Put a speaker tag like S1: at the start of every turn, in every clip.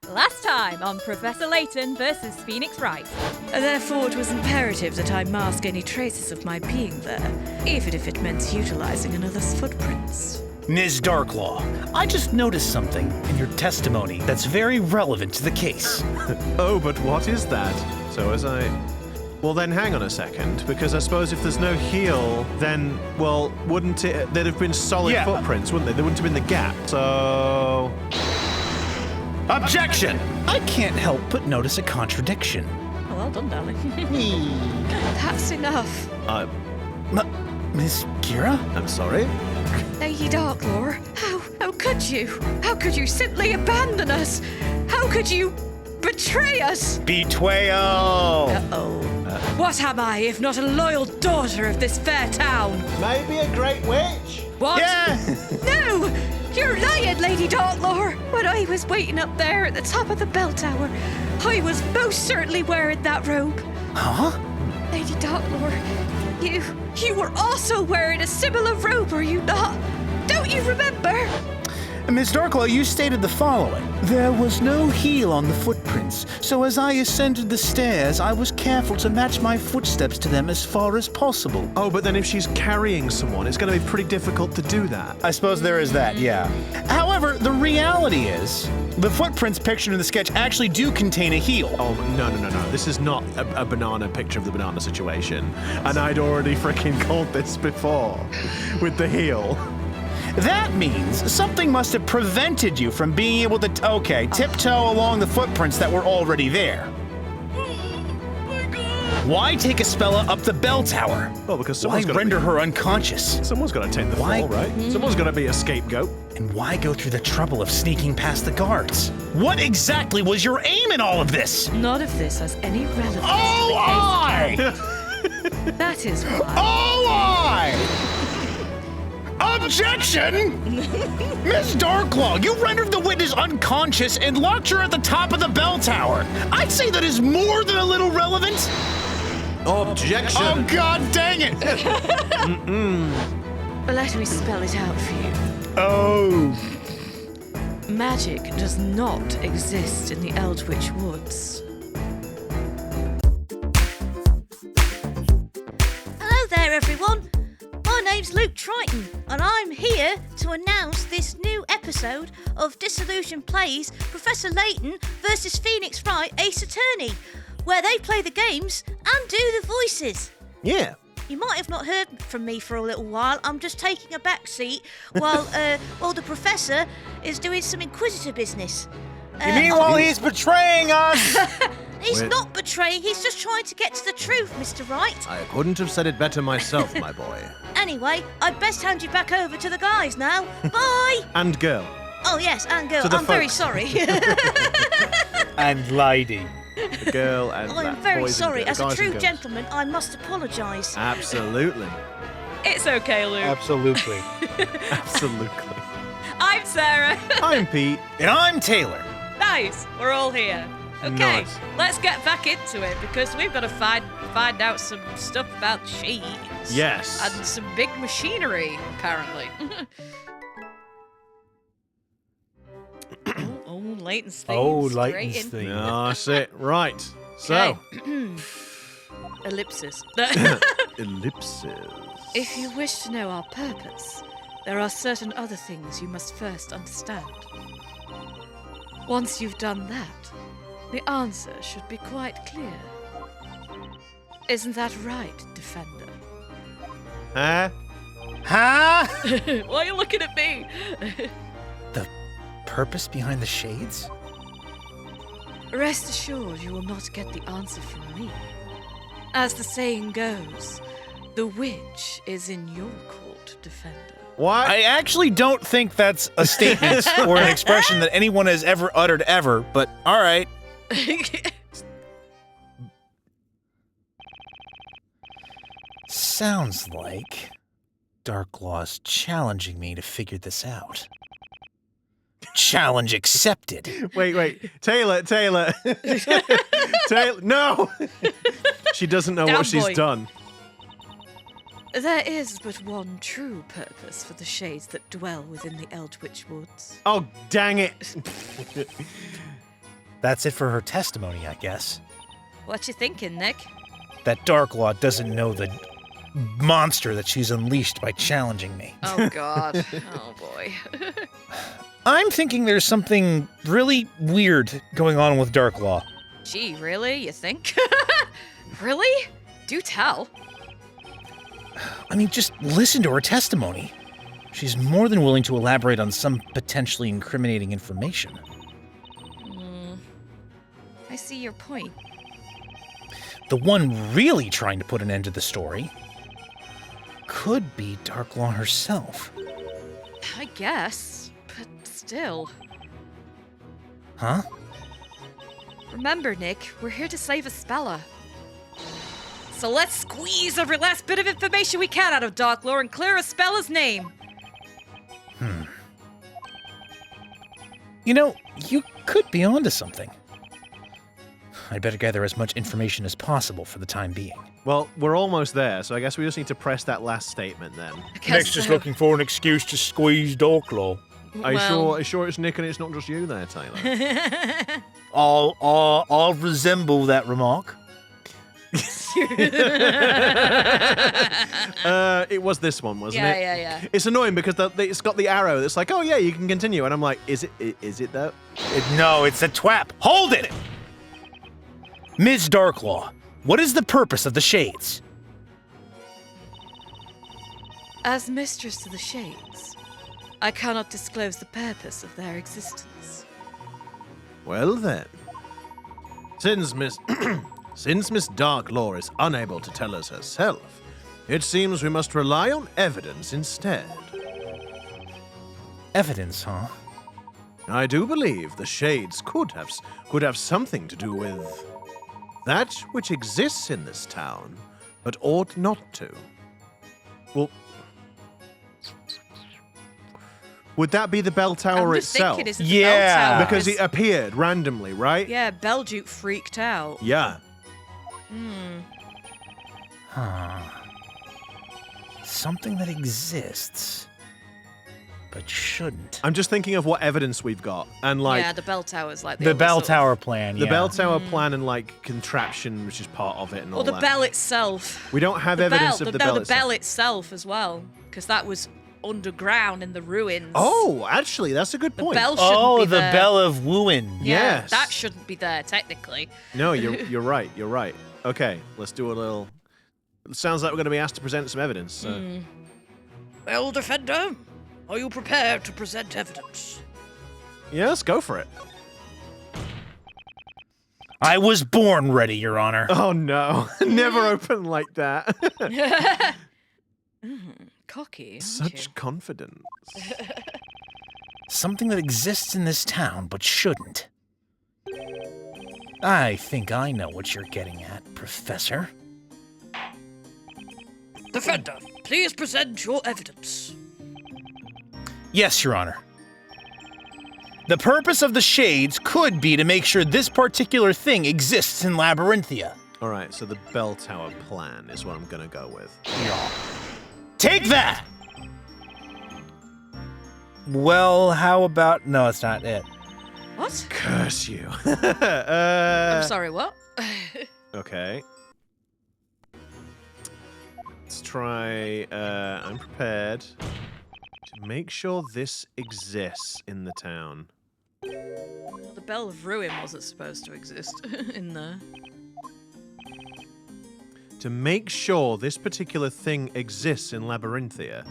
S1: Last time on Professor Layton versus Phoenix Wright.
S2: Therefore, it was imperative that I mask any traces of my being there, even if it meant utilizing another's footprints.
S3: Ms. Darklaw, I just noticed something in your testimony that's very relevant to the case.
S4: Oh, but what is that? So as I... Well, then hang on a second, because I suppose if there's no heel, then, well, wouldn't it... There'd have been solid footprints, wouldn't they? There wouldn't have been the gap, so...
S3: Objection! I can't help but notice a contradiction.
S2: Well done, darling. That's enough.
S3: Miss Kira?
S4: I'm sorry?
S2: Lady Darklaw, how could you? How could you simply abandon us? How could you betray us?
S3: Betrayal!
S2: Uh-oh. What am I, if not a loyal daughter of this fair town?
S4: Maybe a great witch?
S2: What?
S3: Yeah!
S2: No! You're lying, Lady Darklaw! When I was waiting up there at the top of the bell tower, I was most certainly wearing that robe.
S3: Huh?
S2: Lady Darklaw, you were also wearing a similar robe, were you not? Don't you remember?
S3: Ms. Darklaw, you stated the following. There was no heel on the footprints, so as I ascended the stairs, I was careful to match my footsteps to them as far as possible.
S4: Oh, but then if she's carrying someone, it's going to be pretty difficult to do that.
S3: I suppose there is that, yeah. However, the reality is, the footprints pictured in the sketch actually do contain a heel.
S4: Oh, no. This is not a banana picture of the banana situation. And I'd already freaking called this before with the heel.
S3: That means something must have prevented you from being able to, tiptoe along the footprints that were already there. Why take Espella up the bell tower?
S4: Well, because someone's
S3: Why
S4: got
S3: render her unconscious?
S4: Someone's got to take the fall, right? Someone's got to be a scapegoat.
S3: And why go through the trouble of sneaking past the guards? What exactly was your aim in all of this?
S2: None of this has any relevance
S3: Oh, I!
S2: to the case. That is why.
S3: Oh, I! Objection! Miss Darklaw, you rendered the witness unconscious and locked her at the top of the bell tower. I'd say that is more than a little relevant.
S4: Objection!
S3: Oh, God dang it!
S2: Let me spell it out for you.
S3: Oh.
S2: Magic does not exist in the Eldritch Woods.
S5: Hello there, everyone. My name's Luke Triton, and I'm here to announce this new episode of Disillusion Plays Professor Layton versus Phoenix Wright Ace Attorney, where they play the games and do the voices.
S4: Yeah.
S5: You might have not heard from me for a little while. I'm just taking a back seat while the professor is doing some inquisitor business.
S3: You mean while he's betraying us?
S5: He's not betraying, he's just trying to get to the truth, Mr. Wright.
S4: I couldn't have said it better myself, my boy.
S5: Anyway, I'd best hand you back over to the guys now. Bye!
S4: And girl.
S5: Oh, yes, and girl.
S4: To the
S5: I'm very
S4: folks.
S5: sorry.
S3: And lady.
S4: The girl and
S5: I'm
S4: that
S5: very
S4: boys and
S5: sorry.
S4: girls,
S5: As a
S4: guys and
S5: true
S4: girls.
S5: gentleman, I must apologise.
S4: Absolutely.
S1: It's okay, Luke.
S3: Absolutely.
S4: Absolutely.
S1: I'm Sarah.
S4: I'm Pete.
S3: And I'm Taylor.
S1: Nice. We're all here. Okay,
S4: Nice.
S1: let's get back into it because we've got to find out some stuff about shades.
S4: Yes.
S1: And some big machinery, apparently. oh, Layton's theme.
S3: Layton's
S1: straight in.
S3: theme.
S4: No, that's it. Right. So.
S1: Okay. Ellipsis.
S4: Ellipses.
S2: If you wish to know our purpose, there are certain other things you must first understand. Once you've done that, the answer should be quite clear. Isn't that right, Defender?
S4: Huh?
S3: Huh?
S1: Why are you looking at me?
S3: The purpose behind the shades?
S2: Rest assured you will not get the answer from me. As the saying goes, the witch is in your court, Defender.
S4: What?
S3: I actually don't think that's a statement or an expression that anyone has ever uttered ever, but all right. Sounds like Darklaw's challenging me to figure this out. Challenge accepted.
S4: Wait. Taylor. Taylor, no! She doesn't know
S1: Down,
S4: what she's
S1: boy.
S4: done.
S2: There is but one true purpose for the shades that dwell within the Eldritch Woods.
S4: Oh, dang it.
S3: That's it for her testimony, I guess.
S1: What you thinking, Nick?
S3: That Darklaw doesn't know the monster that she's unleashed by challenging me.
S1: Oh, God. Oh, boy.
S3: I'm thinking there's something really weird going on with Darklaw.
S1: Gee, really? You think? Really? Do tell.
S3: I mean, just listen to her testimony. She's more than willing to elaborate on some potentially incriminating information.
S1: I see your point.
S3: The one really trying to put an end to the story could be Darklaw herself.
S1: I guess, but still.
S3: Huh?
S1: Remember, Nick, we're here to save Aspella. So let's squeeze every last bit of information we can out of Darklaw and clear Aspella's name.
S3: You know, you could be onto something. I'd better gather as much information as possible for the time being.
S4: Well, we're almost there, so I guess we just need to press that last statement then.
S3: Nick's just looking for an excuse to squeeze Darklaw.
S4: Are you sure it's Nick and it's not just you there, Taylor?
S3: I'll resemble that remark.
S4: It was this one, wasn't it?
S1: Yeah.
S4: It's annoying because it's got the arrow that's like, oh yeah, you can continue. And I'm like, is it though?
S3: No, it's a twap. Hold it! Ms. Darklaw, what is the purpose of the Shades?
S2: As mistress of the Shades, I cannot disclose the purpose of their existence.
S4: Well then, since Miss Darklaw is unable to tell us herself, it seems we must rely on evidence instead.
S3: Evidence, huh?
S4: I do believe the Shades could have something to do with that which exists in this town, but ought not to. Well, would that be the bell tower
S1: I'm just
S4: itself?
S1: thinking, is it the bell tower?
S4: Because it appeared randomly, right?
S1: Yeah, Belduke freaked out.
S4: Yeah.
S3: Huh. Something that exists, but shouldn't.
S4: I'm just thinking of what evidence we've got, and like
S1: Yeah, the bell tower's like
S3: The
S1: other
S3: bell
S1: sort of-
S3: tower plan,
S4: the
S3: yeah.
S4: bell tower plan and like contraption, which is part of it, and all
S1: Or the
S4: that.
S1: bell itself.
S4: We don't have
S1: The
S4: evidence
S1: bell,
S4: of the bell
S1: the
S4: itself.
S1: bell itself as well, because that was underground in the ruins.
S4: Oh, actually, that's a good
S1: the
S4: point.
S1: bell shouldn't
S3: Oh,
S1: be
S3: the
S1: there.
S3: Bell of Wooin.
S1: Yeah,
S4: Yes.
S1: that shouldn't be there technically.
S4: No, you're right. You're right. Okay, let's do a little. It sounds like we're going to be asked to present some evidence. So.
S1: Well, Defender, are you prepared to present evidence?
S4: Yeah, let's go for it.
S3: I was born ready, Your Honor.
S4: Oh no! Never open like that.
S1: Cocky. aren't
S4: Such
S1: you?
S4: confidence.
S3: Something that exists in this town, but shouldn't. I think I know what you're getting at, Professor.
S1: Defender, please present your evidence.
S3: Yes, Your Honor. The purpose of the Shades could be to make sure this particular thing exists in Labyrinthia.
S4: All right, so the bell tower plan is what I'm going to go with.
S3: Take that! Well, how about... No, it's not it.
S1: What?
S4: Curse you.
S1: I'm sorry, what?
S4: Okay. Let's try. I'm prepared to make sure this exists in the town.
S1: The Bell of Ruin wasn't supposed to exist in there.
S4: To make sure this particular thing exists in Labyrinthia.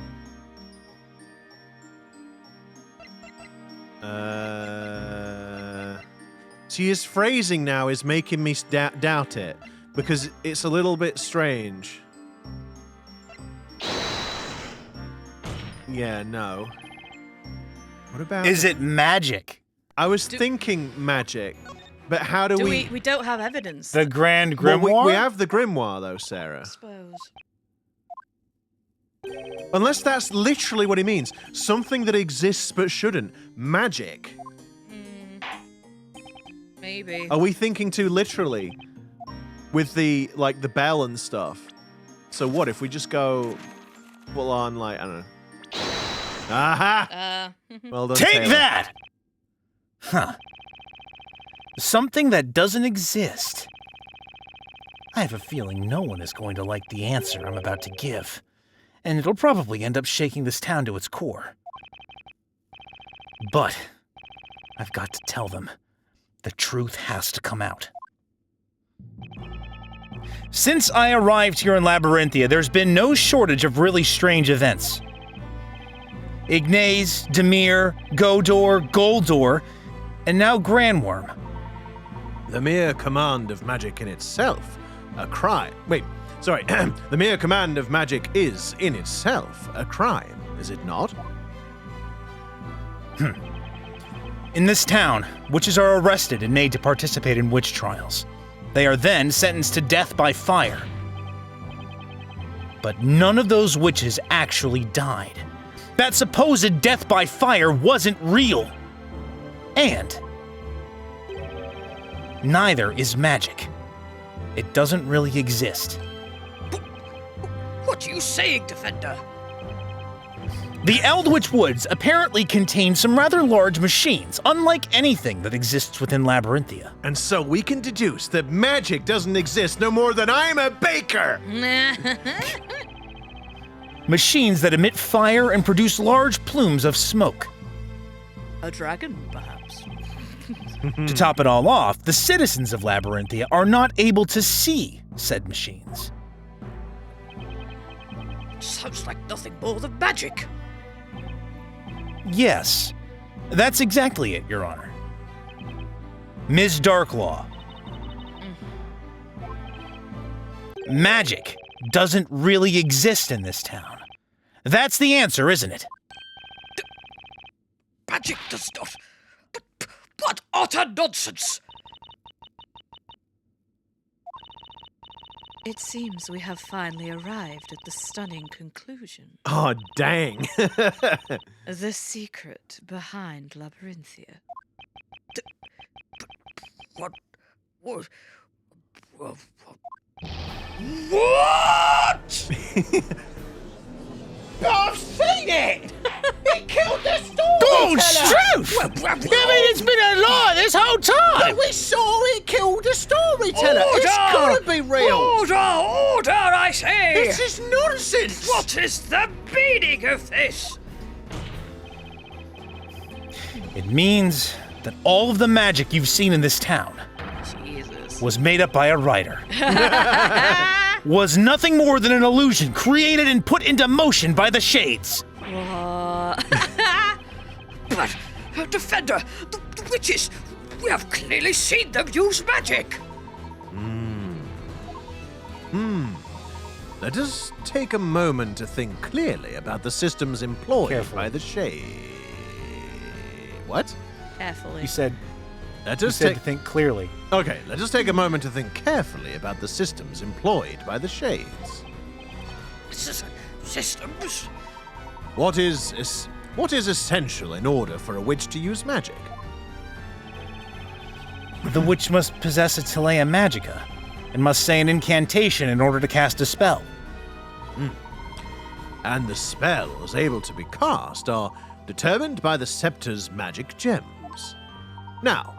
S4: See, his phrasing now is making me doubt it, because it's a little bit strange. Yeah, no. What about...
S3: Is it magic?
S4: I was thinking magic, but how do we...
S1: We don't have evidence.
S3: The Grand
S4: Well,
S3: Grimoire?
S4: we have the grimoire, though, Sarah.
S1: I suppose.
S4: Unless that's literally what he means. Something that exists but shouldn't. Magic.
S1: Maybe.
S4: Are we thinking too literally with the, like, the bell and stuff? So what if we just go full on, like, I don't know. Aha! Well done,
S3: Take
S4: Taylor.
S3: that! Huh. Something that doesn't exist. I have a feeling no one is going to like the answer I'm about to give, and it'll probably end up shaking this town to its core. But I've got to tell them. The truth has to come out. Since I arrived here in Labyrinthia, there's been no shortage of really strange events. Ignace, Demir, Godor, Goldor, and now Grandworm.
S4: The mere command of magic in itself, a crime. Wait, sorry. The mere command of magic is, in itself, a crime, is it not?
S3: In this town, witches are arrested and made to participate in witch trials. They are then sentenced to death by fire. But none of those witches actually died. That supposed death by fire wasn't real. And neither is magic. It doesn't really exist.
S2: What are you saying, Defender?
S3: The Eldritch Woods apparently contain some rather large machines, unlike anything that exists within Labyrinthia.
S4: And so we can deduce that magic doesn't exist no more than I'm a baker!
S3: Machines that emit fire and produce large plumes of smoke.
S2: A dragon, perhaps?
S3: To top it all off, the citizens of Labyrinthia are not able to see said machines.
S2: Sounds like nothing more than magic.
S3: Yes, that's exactly it, Your Honor. Ms. Darklaw. Magic doesn't really exist in this town. That's the answer, isn't it?
S2: Magic does not. But what utter nonsense!
S1: It seems we have finally arrived at the stunning conclusion.
S4: Oh, dang.
S1: The secret behind Labyrinthia.
S2: What? What? I've seen it! He killed the
S3: Oh,
S2: storyteller!
S3: Struth! I mean, it's been a lie this whole time!
S2: We saw it kill the storyteller!
S6: Order!
S2: It's gotta be real!
S6: Order, I say!
S2: This is nonsense!
S6: What is the meaning of this?
S3: It means that all of the magic you've seen in this town
S1: Jesus.
S3: was made up by a writer. Was nothing more than an illusion created and put into motion by the Shades.
S6: But, Defender, the witches, we have clearly seen them use magic.
S4: Let us take a moment to think clearly about the systems employed
S3: Careful.
S4: by the Shade. What?
S1: Carefully.
S3: You said
S4: Let
S3: you
S4: us
S3: said
S4: take.
S3: to think clearly.
S4: Okay, let us take a moment to think carefully about the systems employed by the Shades.
S6: Systems?
S4: What is essential in order for a witch to use magic?
S3: The witch must possess a Telea Magica and must say an incantation in order to cast a spell.
S4: And the spells able to be cast are determined by the scepter's magic gems. Now,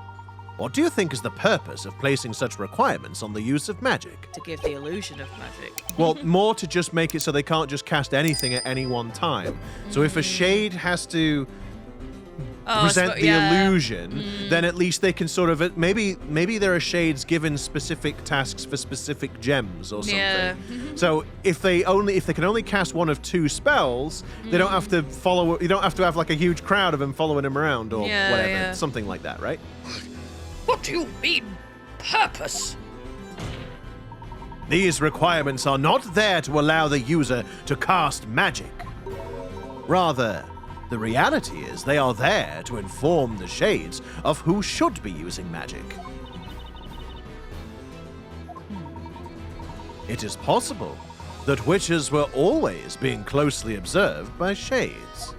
S4: what do you think is the purpose of placing such requirements on the use of magic?
S1: To give the illusion of magic.
S4: Well, more to just make it so they can't just cast anything at any one time. So if a shade has to present the illusion, then at least they can sort of maybe there are shades given specific tasks for specific gems or something.
S1: Yeah.
S4: So if they can only cast one of two spells, they don't have to follow. You don't have to have like a huge crowd of them following him around or whatever, something like that, right?
S6: What do you mean, purpose?
S4: These requirements are not there to allow the user to cast magic. Rather, the reality is they are there to inform the shades of who should be using magic. It is possible that witches were always being closely observed by shades.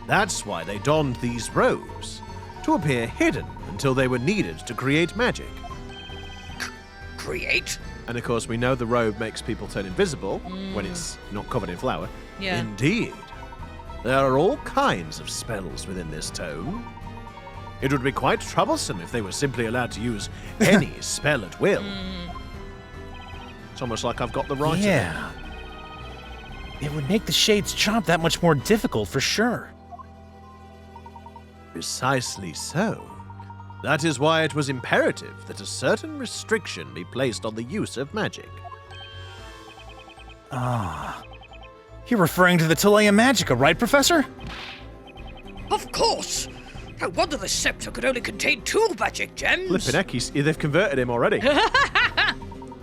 S4: That's why they donned these robes, to appear hidden until they were needed to create magic.
S6: Create?
S4: And of course, we know the robe makes people turn invisible when it's not covered in flour.
S1: Yeah.
S4: Indeed. There are all kinds of spells within this tome. It would be quite troublesome if they were simply allowed to use any spell at will. It's almost like I've got the right.
S3: Yeah. It would make the Shade's job that much more difficult for sure.
S4: Precisely so. That is why it was imperative that a certain restriction be placed on the use of magic.
S3: You're referring to the Telea Magica, right, Professor?
S6: Of course. No wonder the scepter could only contain 2 magic gems.
S4: Flippin' heck, they've converted him already.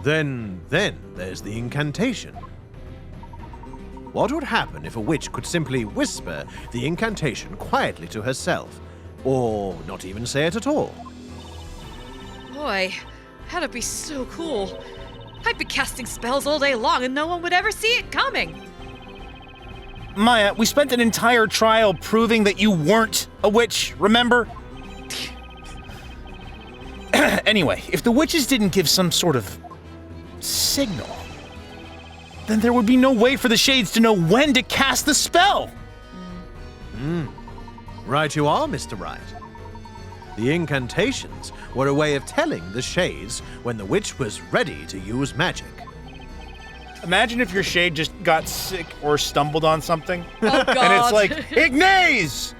S4: Then there's the incantation. What would happen if a witch could simply whisper the incantation quietly to herself? Or not even say it at all?
S1: Boy, that'd be so cool. I'd be casting spells all day long and no one would ever see it coming.
S3: Maya, we spent an entire trial proving that you weren't a witch, remember? Anyway, if the witches didn't give some sort of signal, then there would be no way for the Shades to know when to cast the spell.
S4: Right you are, Mr. Wright. The incantations were a way of telling the Shades when the witch was ready to use magic.
S3: Imagine if your Shade just got sick or stumbled on something.
S1: Oh, God.
S3: And it's like, Ignaze!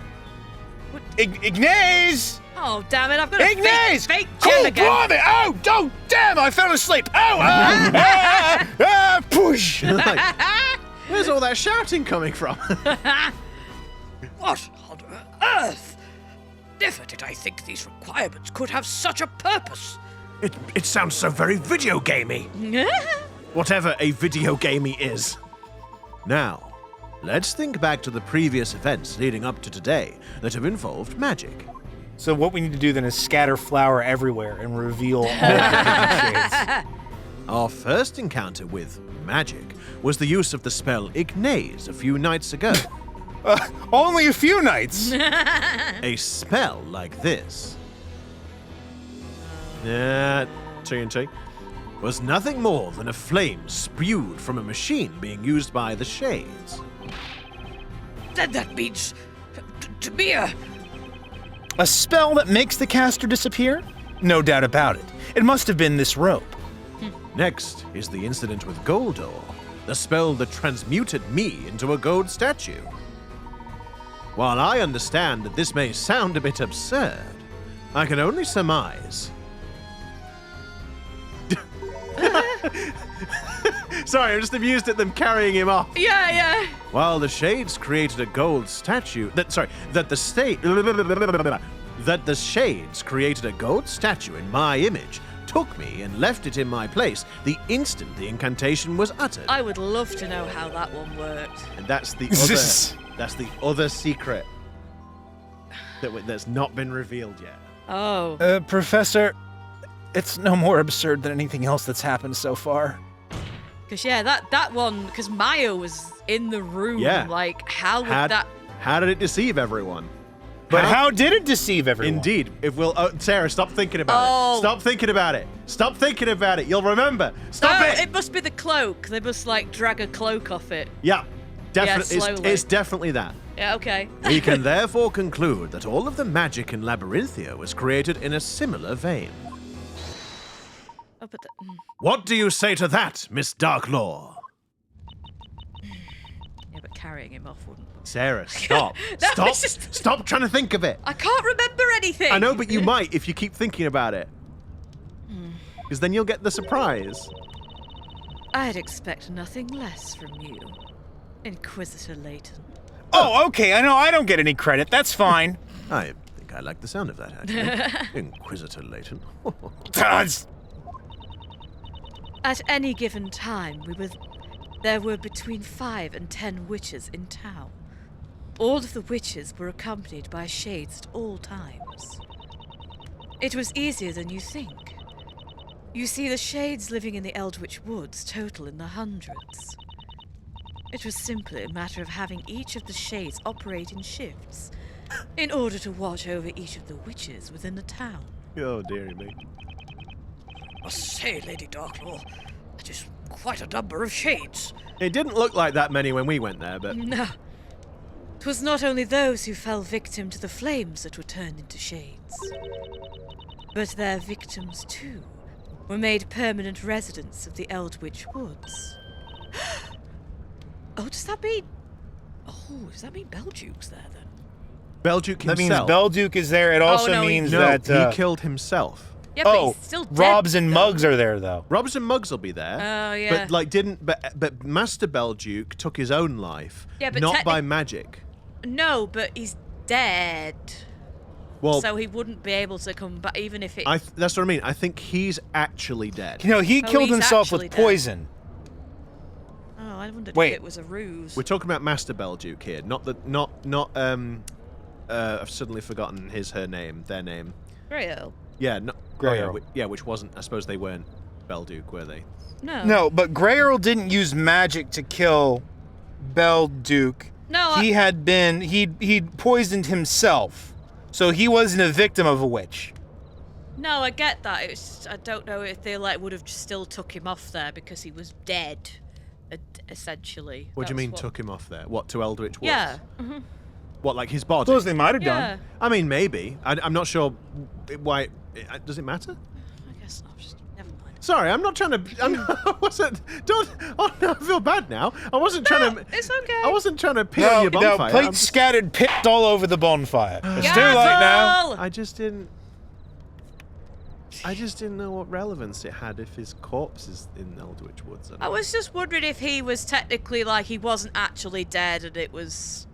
S3: Ignaze!
S1: Oh, damn it, I've got a
S3: Ignaze!
S1: fake gem again.
S3: Blimey! Oh, damn, I fell asleep! Push!
S4: Like, where's all that shouting coming from?
S6: What on earth? Never did I think these requirements could have such a purpose.
S4: It sounds so very video gamey. Whatever a video gamey is. Now, let's think back to the previous events leading up to today that have involved magic.
S3: So what we need to do then is scatter flour everywhere and reveal all the different shades.
S4: Our first encounter with magic was the use of the spell Ignaze a few nights ago.
S3: Only a few nights.
S4: A spell like this. TNT. Was nothing more than a flame spewed from a machine being used by the Shades.
S6: Then that means to be a
S3: spell that makes the caster disappear? No doubt about it. It must have been this rope.
S4: Next is the incident with Goldor, the spell that transmuted me into a gold statue. While I understand that this may sound a bit absurd, I can only surmise. Sorry, I'm just amused at them carrying him off.
S1: Yeah.
S4: While the Shades created a gold statue, that the Shades created a gold statue in my image, took me and left it in my place the instant the incantation was uttered.
S1: I would love to know how that one worked.
S4: And that's the other secret that's not been revealed yet.
S1: Oh.
S3: Professor, it's no more absurd than anything else that's happened so far.
S1: Because, yeah, that one, because Maya was in the room.
S4: Yeah.
S1: Like, how would that...
S4: How did it deceive everyone?
S3: But how did it deceive everyone?
S4: Indeed. Sarah, stop thinking about it. Stop thinking about it. Stop thinking about it. You'll remember. Stop it.
S1: It must be the cloak. They must, like, drag a cloak off it.
S4: Yeah. Definitely.
S1: Yeah, slowly.
S4: It's definitely that.
S1: Yeah, okay.
S4: We can therefore conclude that all of the magic in Labyrinthia was created in a similar vein.
S1: Oh, but
S4: What do you say to that, Miss Darklaw?
S1: yeah, but carrying him off wouldn't.
S4: Sarah, stop.
S1: No, it's just-
S4: Stop trying to think of it.
S1: I can't remember anything.
S4: I know, but you might if you keep thinking about it. Because then you'll get the surprise.
S1: I'd expect nothing less from you, Inquisitor Layton.
S3: Oh, okay. I know I don't get any credit. That's fine.
S4: I think I like the sound of that, actually. Inquisitor Layton.
S1: At any given time, there were between 5 and 10 witches in town. All of the witches were accompanied by shades at all times. It was easier than you think. You see, the shades living in the Eldritch Woods total in the hundreds. It was simply a matter of having each of the shades operate in shifts in order to watch over each of the witches within the town.
S4: Oh, dearie me.
S6: I must say, Lady Darklaw, that is quite a number of shades.
S4: It didn't look like that many when we went there, but...
S1: No. 'Twas not only those who fell victim to the flames that were turned into shades, but their victims, too, were made permanent residents of the Eldritch Woods. Does that mean Belduke's there, then?
S4: Belduke himself.
S3: That means Belduke is there. It also means that...
S4: he killed himself.
S1: Yeah, but he's still dead.
S3: Robs and Muggs are there, though.
S4: Robs and Muggs will be there.
S1: Oh, yeah.
S4: But Master Belduke took his own life,
S1: Yeah, but
S4: not by magic.
S1: No, but he's dead.
S4: Well,
S1: So he wouldn't be able to come back, even if it...
S4: that's what I mean. I think he's actually dead.
S3: You know, he killed
S1: he's
S3: himself
S1: actually
S3: with
S1: dead.
S3: poison.
S1: Oh, I wondered
S3: Wait.
S1: if it was a ruse.
S4: We're talking about Master Belduke here, I've suddenly forgotten her name, their name.
S1: Grey Earl.
S4: Yeah, no,
S3: Grey
S4: oh,
S3: Earl.
S4: yeah, which wasn't. I suppose they weren't Belduke, were they?
S1: No.
S3: No, but Grey Earl didn't use magic to kill Belduke.
S1: No,
S3: He'd poisoned himself. So he wasn't a victim of a witch.
S1: No, I get that. It's just, I don't know if they would have still took him off there because he was dead, essentially.
S4: What do you mean
S1: That's
S4: took him off there? What, to Eldritch Woods?
S1: Yeah.
S4: What, like his body?
S3: Suppose they might have
S1: Yeah.
S3: done.
S4: I mean, maybe. I'm not sure why. Does it matter?
S1: I guess not. Just never mind.
S4: Sorry, I'm not trying to. I wasn't. Don't. Oh no, I feel bad now. I wasn't trying to.
S1: It's okay.
S4: I wasn't trying to pee on your bonfire.
S3: plates scattered, picked all over the bonfire. It's too late now.
S4: I just didn't know what relevance it had if his corpse is in Eldritch Woods.
S1: I was just wondering if he was technically he wasn't actually dead and it was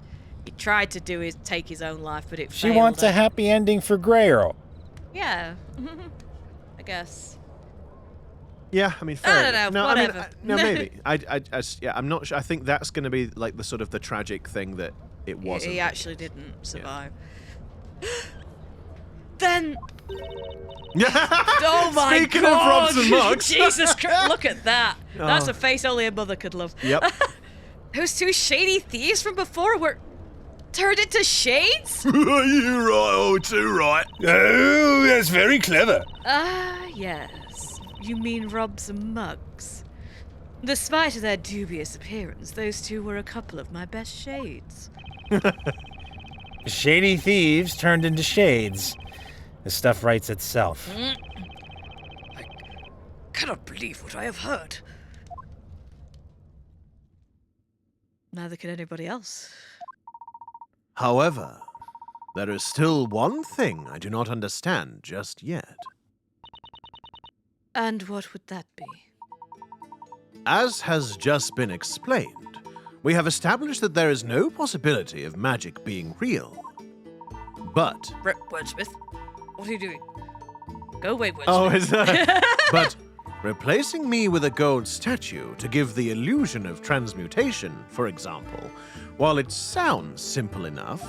S1: he tried to take his own life, but it
S3: She
S1: failed.
S3: wants a happy ending for Grey Earl.
S1: Yeah. I guess.
S4: Yeah, I mean, fair
S1: I don't
S4: enough.
S1: know,
S4: No,
S1: whatever.
S4: I mean, no, maybe. I'm not sure. I think that's going to be like the sort of the tragic thing that it wasn't.
S1: He actually didn't survive. Then oh my
S4: Speaking
S1: god!
S4: of Robs and Mugs.
S1: Jesus Christ! Look at that. That's
S4: Oh.
S1: a face only a mother could love.
S4: Yep.
S1: Those two shady thieves from before were turned into shades?
S3: You right, oh, too right. Oh, that's very clever.
S1: Ah, yes. You mean Robs and Mugs. Despite their dubious appearance, those two were a couple of my best shades.
S3: Shady thieves turned into shades. The stuff writes itself.
S6: I cannot believe what I have heard.
S1: Neither can anybody else.
S4: However, there is still one thing I do not understand just yet.
S1: And what would that be?
S4: As has just been explained, we have established that there is no possibility of magic being real. But
S1: Wordsmith, what are you doing? Go away, Wordsmith.
S4: oh, is that? But replacing me with a gold statue to give the illusion of transmutation, for example, while it sounds simple enough,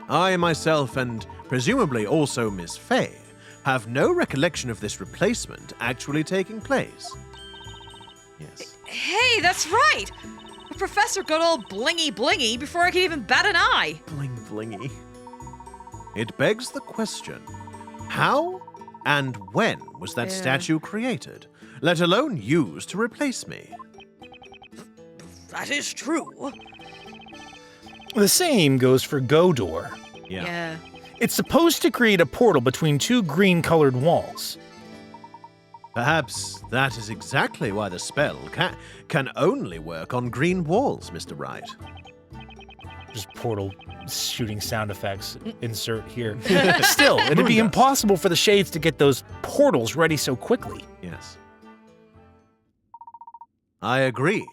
S4: I myself and presumably also Miss Fay have no recollection of this replacement actually taking place. Yes.
S1: Hey, that's right! The professor got all blingy before I could even bat an eye.
S4: Bling blingy. It begs the question, how and when was that
S1: Yeah.
S4: statue created, let alone used to replace me?
S6: That is true.
S3: The same goes for Godor.
S1: Yeah.
S3: It's supposed to create a portal between two green-colored walls.
S4: Perhaps that is exactly why the spell can only work on green walls, Mr. Wright.
S3: Just portal shooting sound effects. Insert here. Still, it'd be impossible for the shades to get those portals ready so quickly.
S4: Yes. I agree.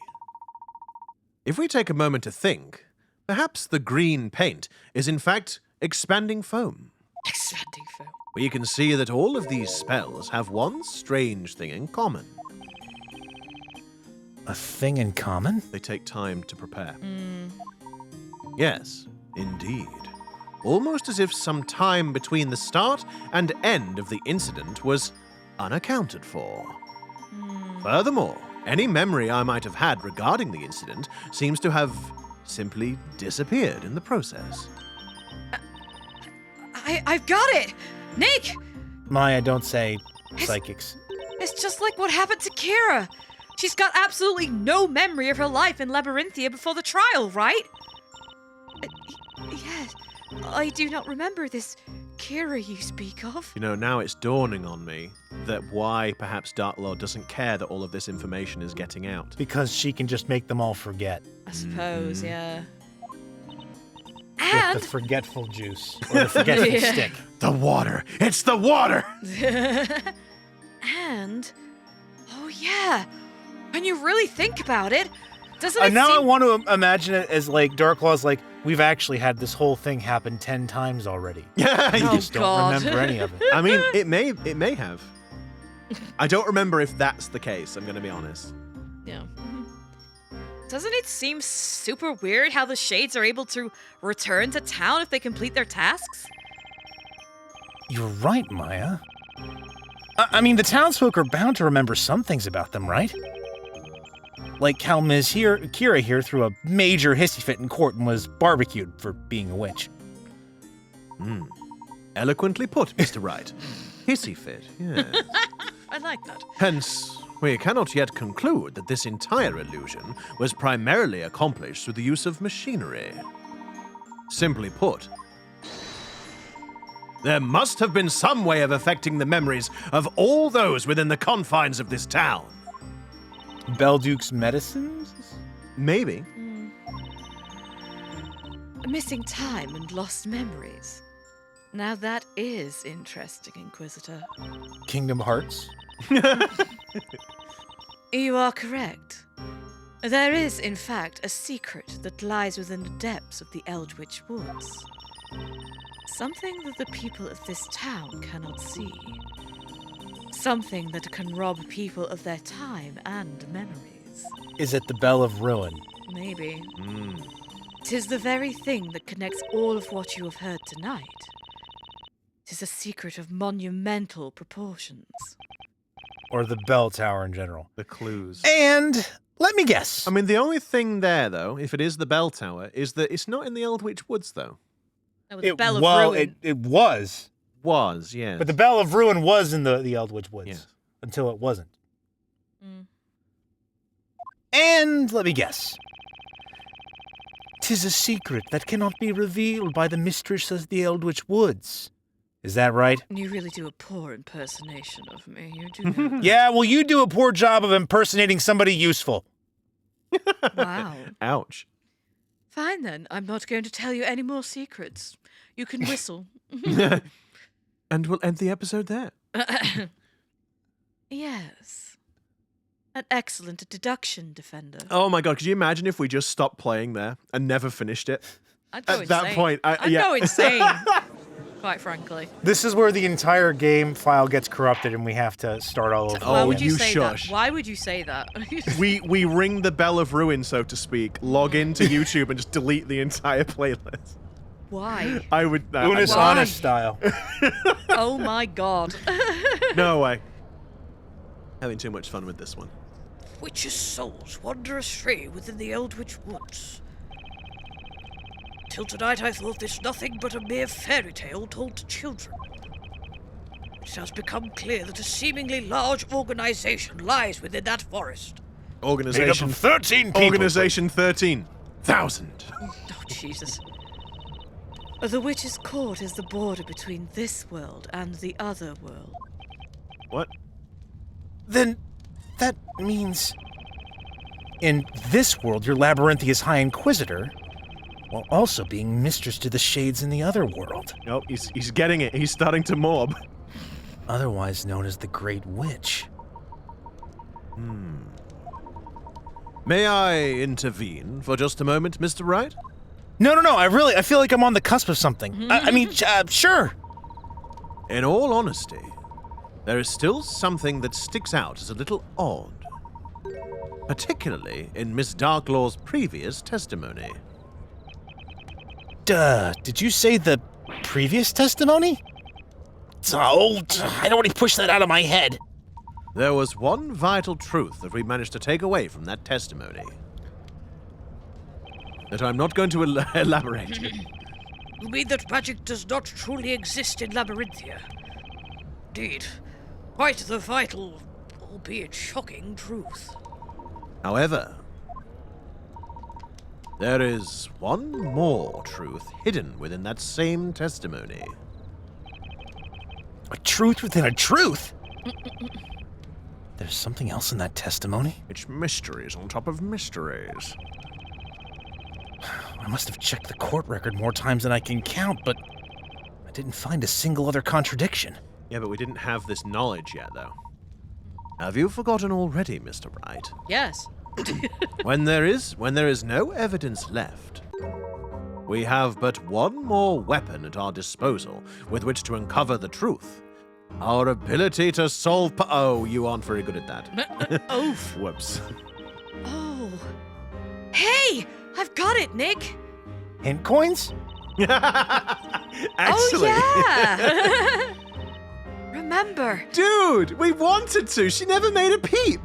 S4: If we take a moment to think, perhaps the green paint is in fact expanding foam.
S1: Expanding foam.
S4: We can see that all of these spells have one strange thing in common.
S3: A thing in common?
S4: They take time to prepare. Yes, indeed. Almost as if some time between the start and end of the incident was unaccounted for. Furthermore, any memory I might have had regarding the incident seems to have simply disappeared in the process.
S1: I've got it! Nick!
S3: Maya, don't say psychics.
S1: It's just like what happened to Kira. She's got absolutely no memory of her life in Labyrinthia before the trial, right?
S2: I do not remember this Kira you speak of.
S4: You know, now it's dawning on me that why perhaps Darklaw doesn't care that all of this information is getting out.
S3: Because she can just make them all forget.
S2: I suppose, yeah.
S3: With
S2: And
S3: the forgetful juice. Or the forgetful
S2: Yeah.
S3: stick.
S4: The water! It's the water!
S2: and oh yeah, when you really think about it, doesn't it
S3: And now I
S2: seem
S3: want to imagine it as like Darklaw's like, we've actually had this whole thing happen 10 times already.
S4: Yeah,
S3: You
S2: Oh,
S3: just
S2: God.
S3: don't remember any of it.
S4: I mean, it may have. I don't remember if that's the case, I'm going to be honest.
S2: Yeah. Doesn't it seem super weird how the Shades are able to return to town if they complete their tasks?
S3: You're right, Maya. I mean, the townsfolk are bound to remember some things about them, right? Like how Ms. Kira here threw a major hissy fit in court and was barbecued for being a witch.
S4: Eloquently put, Mr. Wright. Hissy fit, yes.
S2: I like that.
S4: Hence, we cannot yet conclude that this entire illusion was primarily accomplished through the use of machinery. Simply put, there must have been some way of affecting the memories of all those within the confines of this town.
S3: Belduke's medicines?
S4: Maybe.
S2: Missing time and lost memories. Now that is interesting, Inquisitor.
S3: Kingdom Hearts?
S2: You are correct. There is, in fact, a secret that lies within the depths of the Eldritch Woods. Something that the people of this town cannot see. Something that can rob people of their time and memories.
S3: Is it the Bell of Ruin?
S2: Maybe. 'Tis the very thing that connects all of what you have heard tonight. 'Tis a secret of monumental proportions.
S3: Or the Bell Tower in general?
S4: The clues.
S3: And let me guess.
S4: I mean, the only thing there, though, if it is the bell tower, is that it's not in the Eldritch Woods, though.
S2: Oh, the Bell of
S3: well,
S2: Ruin.
S3: it was.
S4: Was, yes.
S3: But the Bell of Ruin was in the Eldritch Woods.
S4: Yes.
S3: Until it wasn't. And let me guess. 'Tis a secret that cannot be revealed by the mistress of the Eldritch Woods. Is that right?
S2: You really do a poor impersonation of me. You do know.
S3: Yeah, well, you do a poor job of impersonating somebody useful.
S2: Wow.
S4: Ouch.
S2: Fine then. I'm not going to tell you any more secrets. You can whistle.
S4: And we'll end the episode there.
S2: Yes. An excellent deduction, Defender.
S4: Oh my god, could you imagine if we just stopped playing there and never finished it?
S2: I'd go
S4: At
S2: insane.
S4: that point,
S2: I'd
S4: yeah.
S2: go insane. Quite frankly.
S3: This is where the entire game file gets corrupted and we have to start all over.
S2: Why
S4: Oh,
S2: would you
S4: you
S2: say
S4: shush.
S2: that? Why would you say that?
S4: We ring the bell of ruin, so to speak, log into YouTube and just delete the entire playlist.
S2: Why?
S4: I would...
S3: Unis
S2: Why?
S3: Honest style.
S2: Oh my god.
S4: No way. Having too much fun with this one.
S6: Witches' souls wander astray within the Eldritch Woods. Till tonight I thought this nothing but a mere fairy tale told to children. It has become clear that a seemingly large organization lies within that forest.
S4: Organization...
S3: 13 people.
S4: Organization 13,000.
S2: Oh Jesus. The Witch's Court is the border between this world and the other world.
S4: What?
S3: Then that means in this world your Labyrinthia's High Inquisitor, while also being mistress to the Shades in the other world.
S4: Nope, he's getting it. He's starting to mob.
S3: Otherwise known as the Great Witch.
S4: May I intervene for just a moment, Mr. Wright?
S3: No, I feel like I'm on the cusp of something. I mean, sure.
S4: In all honesty, there is still something that sticks out as a little odd. Particularly in Miss Darklaw's previous testimony.
S3: Did you say the previous testimony? Oh, I already pushed that out of my head.
S4: There was one vital truth that we managed to take away from that testimony. That I'm not going to elaborate.
S6: You mean that magic does not truly exist in Labyrinthia? Indeed, quite the vital, albeit shocking, truth.
S4: However, There is one more truth hidden within that same testimony.
S3: A truth within a truth? There's something else in that testimony?
S4: It's mysteries on top of mysteries.
S3: I must have checked the court record more times than I can count, but I didn't find a single other contradiction.
S4: Yeah, but we didn't have this knowledge yet, though. Have you forgotten already, Mr. Wright?
S1: Yes.
S4: When there is no evidence left, we have but one more weapon at our disposal with which to uncover the truth. Our ability to solve oh, you aren't very good at that.
S1: Oof.
S4: Whoops.
S1: Oh. Hey! I've got it, Nick!
S3: Hint coins?
S4: Actually.
S1: Oh, yeah! Remember.
S4: Dude, we wanted to. She never made a peep.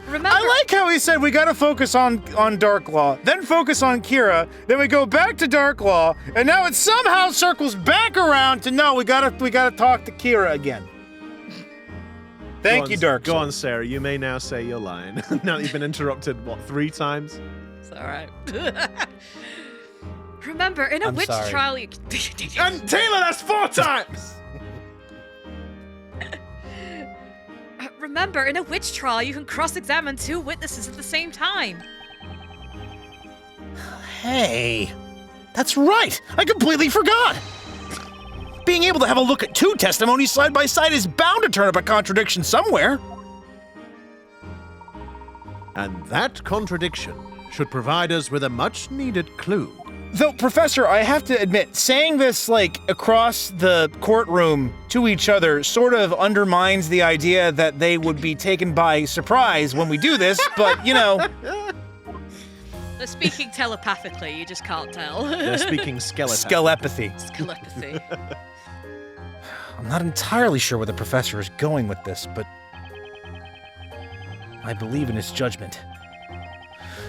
S1: Remember.
S3: I like how he said we gotta focus on Darklaw, then focus on Kira, then we go back to Darklaw, and now it somehow circles back around to no, we gotta talk to Kira again. Thank you, Dark.
S4: Go on, Sarah. You may now say your line. Now that you've been interrupted, 3 times?
S1: It's alright. Remember, in a
S3: I'm
S1: witch
S3: sorry.
S1: trial you...
S4: And Taylor, that's 4 times!
S1: Remember, in a witch trial you can cross-examine 2 witnesses at the same time.
S3: Hey, that's right. I completely forgot. Being able to have a look at 2 testimonies side by side is bound to turn up a contradiction somewhere.
S4: And that contradiction should provide us with a much-needed clue.
S3: Though, Professor, I have to admit, saying this, across the courtroom to each other sort of undermines the idea that they would be taken by surprise when we do this, but, you know...
S1: They're speaking telepathically, you just can't tell.
S4: They're speaking
S3: Skelepathy.
S1: Telepathy.
S3: I'm not entirely sure where the Professor is going with this, but... I believe in his judgment.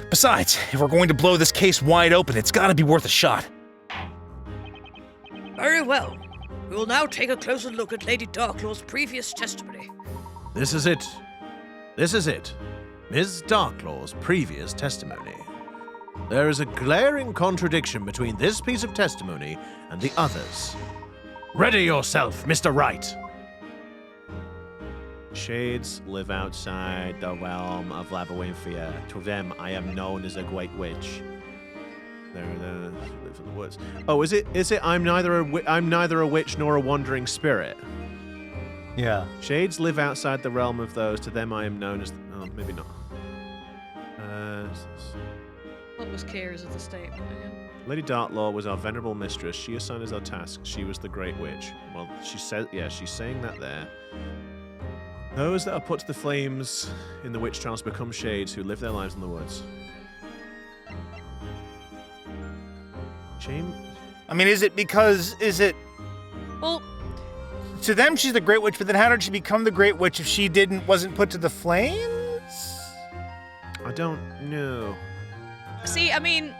S3: Besides, if we're going to blow this case wide open, it's gotta be worth a shot.
S6: Very well. We will now take a closer look at Lady Darklaw's previous testimony.
S4: This is it. This is it. Ms. Darklaw's previous testimony. There is a glaring contradiction between this piece of testimony and the others. Ready yourself, Mr. Wright. Shades live outside the realm of Labyrinthia. To them, I am known as a great witch. There live in the woods. Oh, is it? I'm neither a witch nor a wandering spirit.
S3: Yeah.
S4: Shades live outside the realm of those. To them, I am known as. Oh, maybe not.
S1: What was Kira's other statement again?
S4: Lady Darklaw was our venerable mistress. She assigned us our tasks. She was the great witch. Well, she said, yeah, she's saying that there. Those that are put to the flames in the witch trials become shades who live their lives in the woods. Shame.
S3: I mean, is it...
S1: Well,
S3: To them, she's the Great Witch, but then how did she become the Great Witch if she wasn't put to the flames?
S4: I don't know.
S1: see, I mean,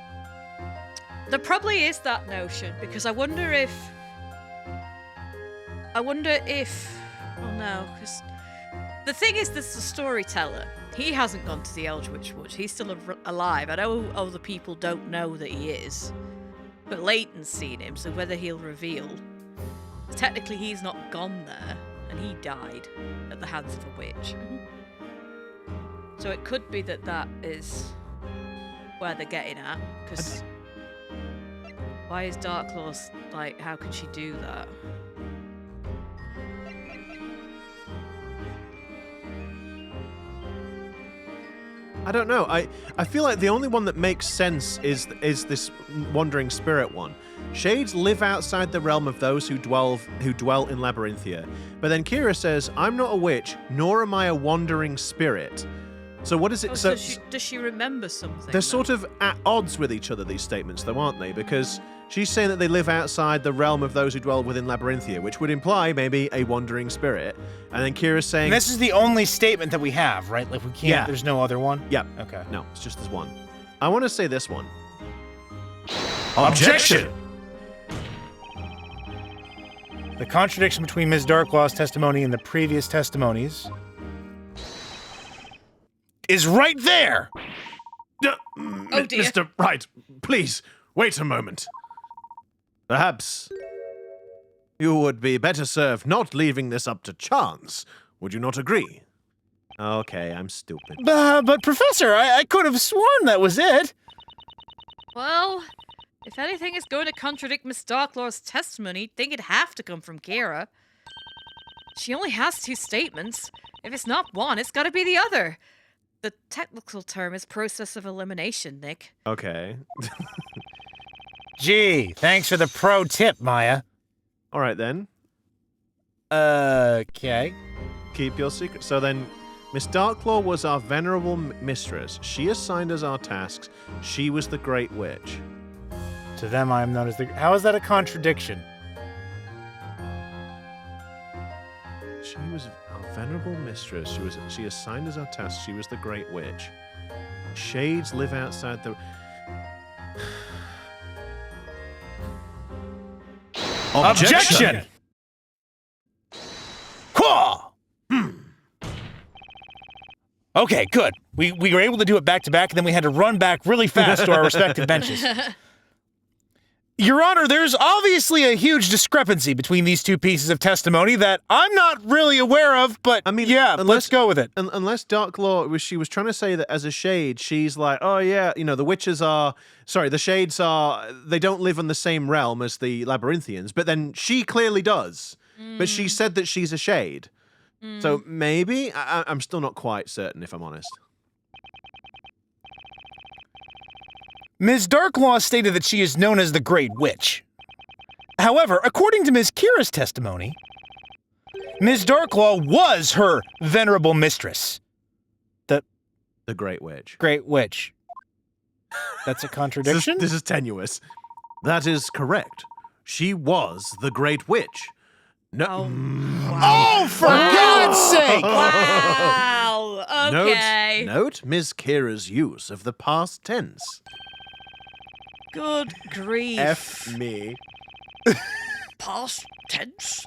S1: there probably is that notion, because I wonder if... Oh no, because... The thing is, there's the storyteller. He hasn't gone to the Eldritch Woods. He's still alive. I know other people don't know that he is. But Layton's seen him, so whether he'll reveal... Technically, he's not gone there, and he died at the hands of a witch. So it could be that is where they're getting at, because... Why is Darklaw's, how can she do that?
S4: I don't know. I feel like the only one that makes sense is this wandering spirit one. Shades live outside the realm of those who dwell in Labyrinthia. But then Kira says, "I'm not a witch, nor am I a wandering spirit." So what is it?
S1: Oh, does she remember something?
S4: They're sort of at odds with each other, these statements, though, aren't they? Because she's saying that they live outside the realm of those who dwell within Labyrinthia, which would imply maybe a wandering spirit. And then Kira's saying...
S3: And this is the only statement that we have, right? We can't...
S4: Yeah.
S3: There's no other one?
S4: Yeah.
S3: Okay.
S4: No, it's just this one. I want to say this one.
S3: Objection! The contradiction between Ms. Darklaw's testimony and the previous testimonies is right there!
S6: Oh, dear.
S4: Mr. Wright, please, wait a moment. Perhaps you would be better served not leaving this up to chance. Would you not agree? Okay, I'm stupid.
S3: But Professor, I could have sworn that was it.
S2: Well, if anything is going to contradict Miss Darklaw's testimony, you'd think it'd have to come from Kira. She only has 2 statements. If it's not one, it's gotta be the other. The technical term is process of elimination, Nick.
S4: Okay.
S3: Gee, thanks for the pro tip, Maya.
S4: All right, then.
S3: Okay.
S4: Keep your secret. So then, Miss Darklaw was our venerable mistress. She assigned us our tasks. She was the Great Witch.
S3: To them, I am known as the... How is that a contradiction?
S4: She was our venerable mistress. She assigned us our tasks. She was the Great Witch. Shades live outside the...
S3: Objection! Quah! Okay, good. We were able to do it back to back, and then we had to run back really fast to our respective benches. Your Honor, there's obviously a huge discrepancy between these 2 pieces of testimony that I'm not really aware of, but
S4: I mean,
S3: yeah, let's go with it.
S4: Unless Darklaw, she was trying to say that as a shade, she's like, oh yeah, the shades are, they don't live in the same realm as the Labyrinthians, but then she clearly does. But she said that she's a shade. So maybe? I'm still not quite certain, if I'm honest.
S3: Ms. Darklaw stated that she is known as the Great Witch. However, according to Ms. Kira's testimony, Ms. Darklaw was her venerable mistress. The
S4: Great Witch.
S3: Great Witch. That's a contradiction?
S4: This is tenuous. That is correct. She was the Great Witch. No.
S3: Oh, for God's sake!
S2: Wow! Okay.
S4: Note Ms. Kira's use of the past tense.
S2: Good grief.
S4: F me.
S6: Past tense?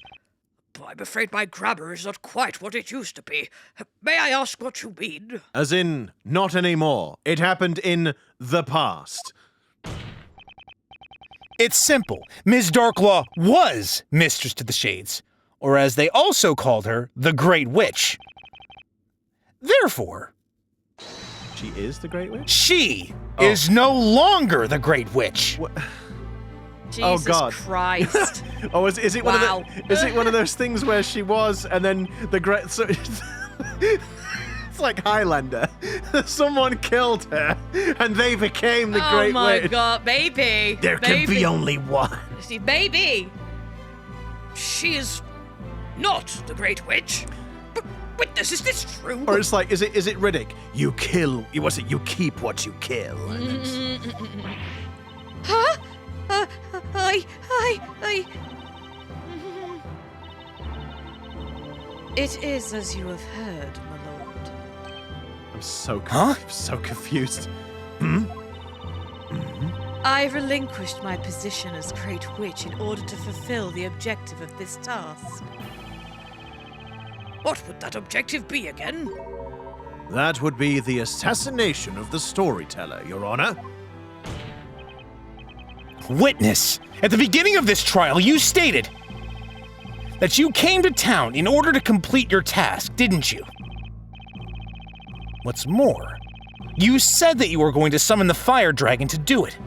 S6: I'm afraid my grammar is not quite what it used to be. May I ask what you mean?
S4: As in, not anymore. It happened in the past.
S3: It's simple. Ms. Darklaw was mistress to the Shades, or as they also called her, the Great Witch. Therefore,
S4: She is the Great Witch?
S3: she is no longer the Great Witch.
S4: What?
S2: Jesus
S4: God.
S2: Christ.
S4: Oh, is it
S2: Wow.
S4: is it one of those things where she was and then the Great... So, it's like Highlander. Someone killed her and they became the Great
S2: Oh my
S4: Witch.
S2: God, maybe.
S3: There can be only one.
S2: See, maybe.
S6: She is not the Great Witch. But witness, is this true?
S4: Or it's like, is it Riddick? You kill... Was it you keep what you kill? And it's-
S2: Huh? It is as you have heard, my lord.
S4: I'm so
S3: Huh?
S4: so confused.
S2: I relinquished my position as Great Witch in order to fulfill the objective of this task.
S6: What would that objective be again?
S4: That would be the assassination of the storyteller, Your Honor.
S3: Witness, at the beginning of this trial, you stated that you came to town in order to complete your task, didn't you? What's more, you said that you were going to summon the fire dragon to do it.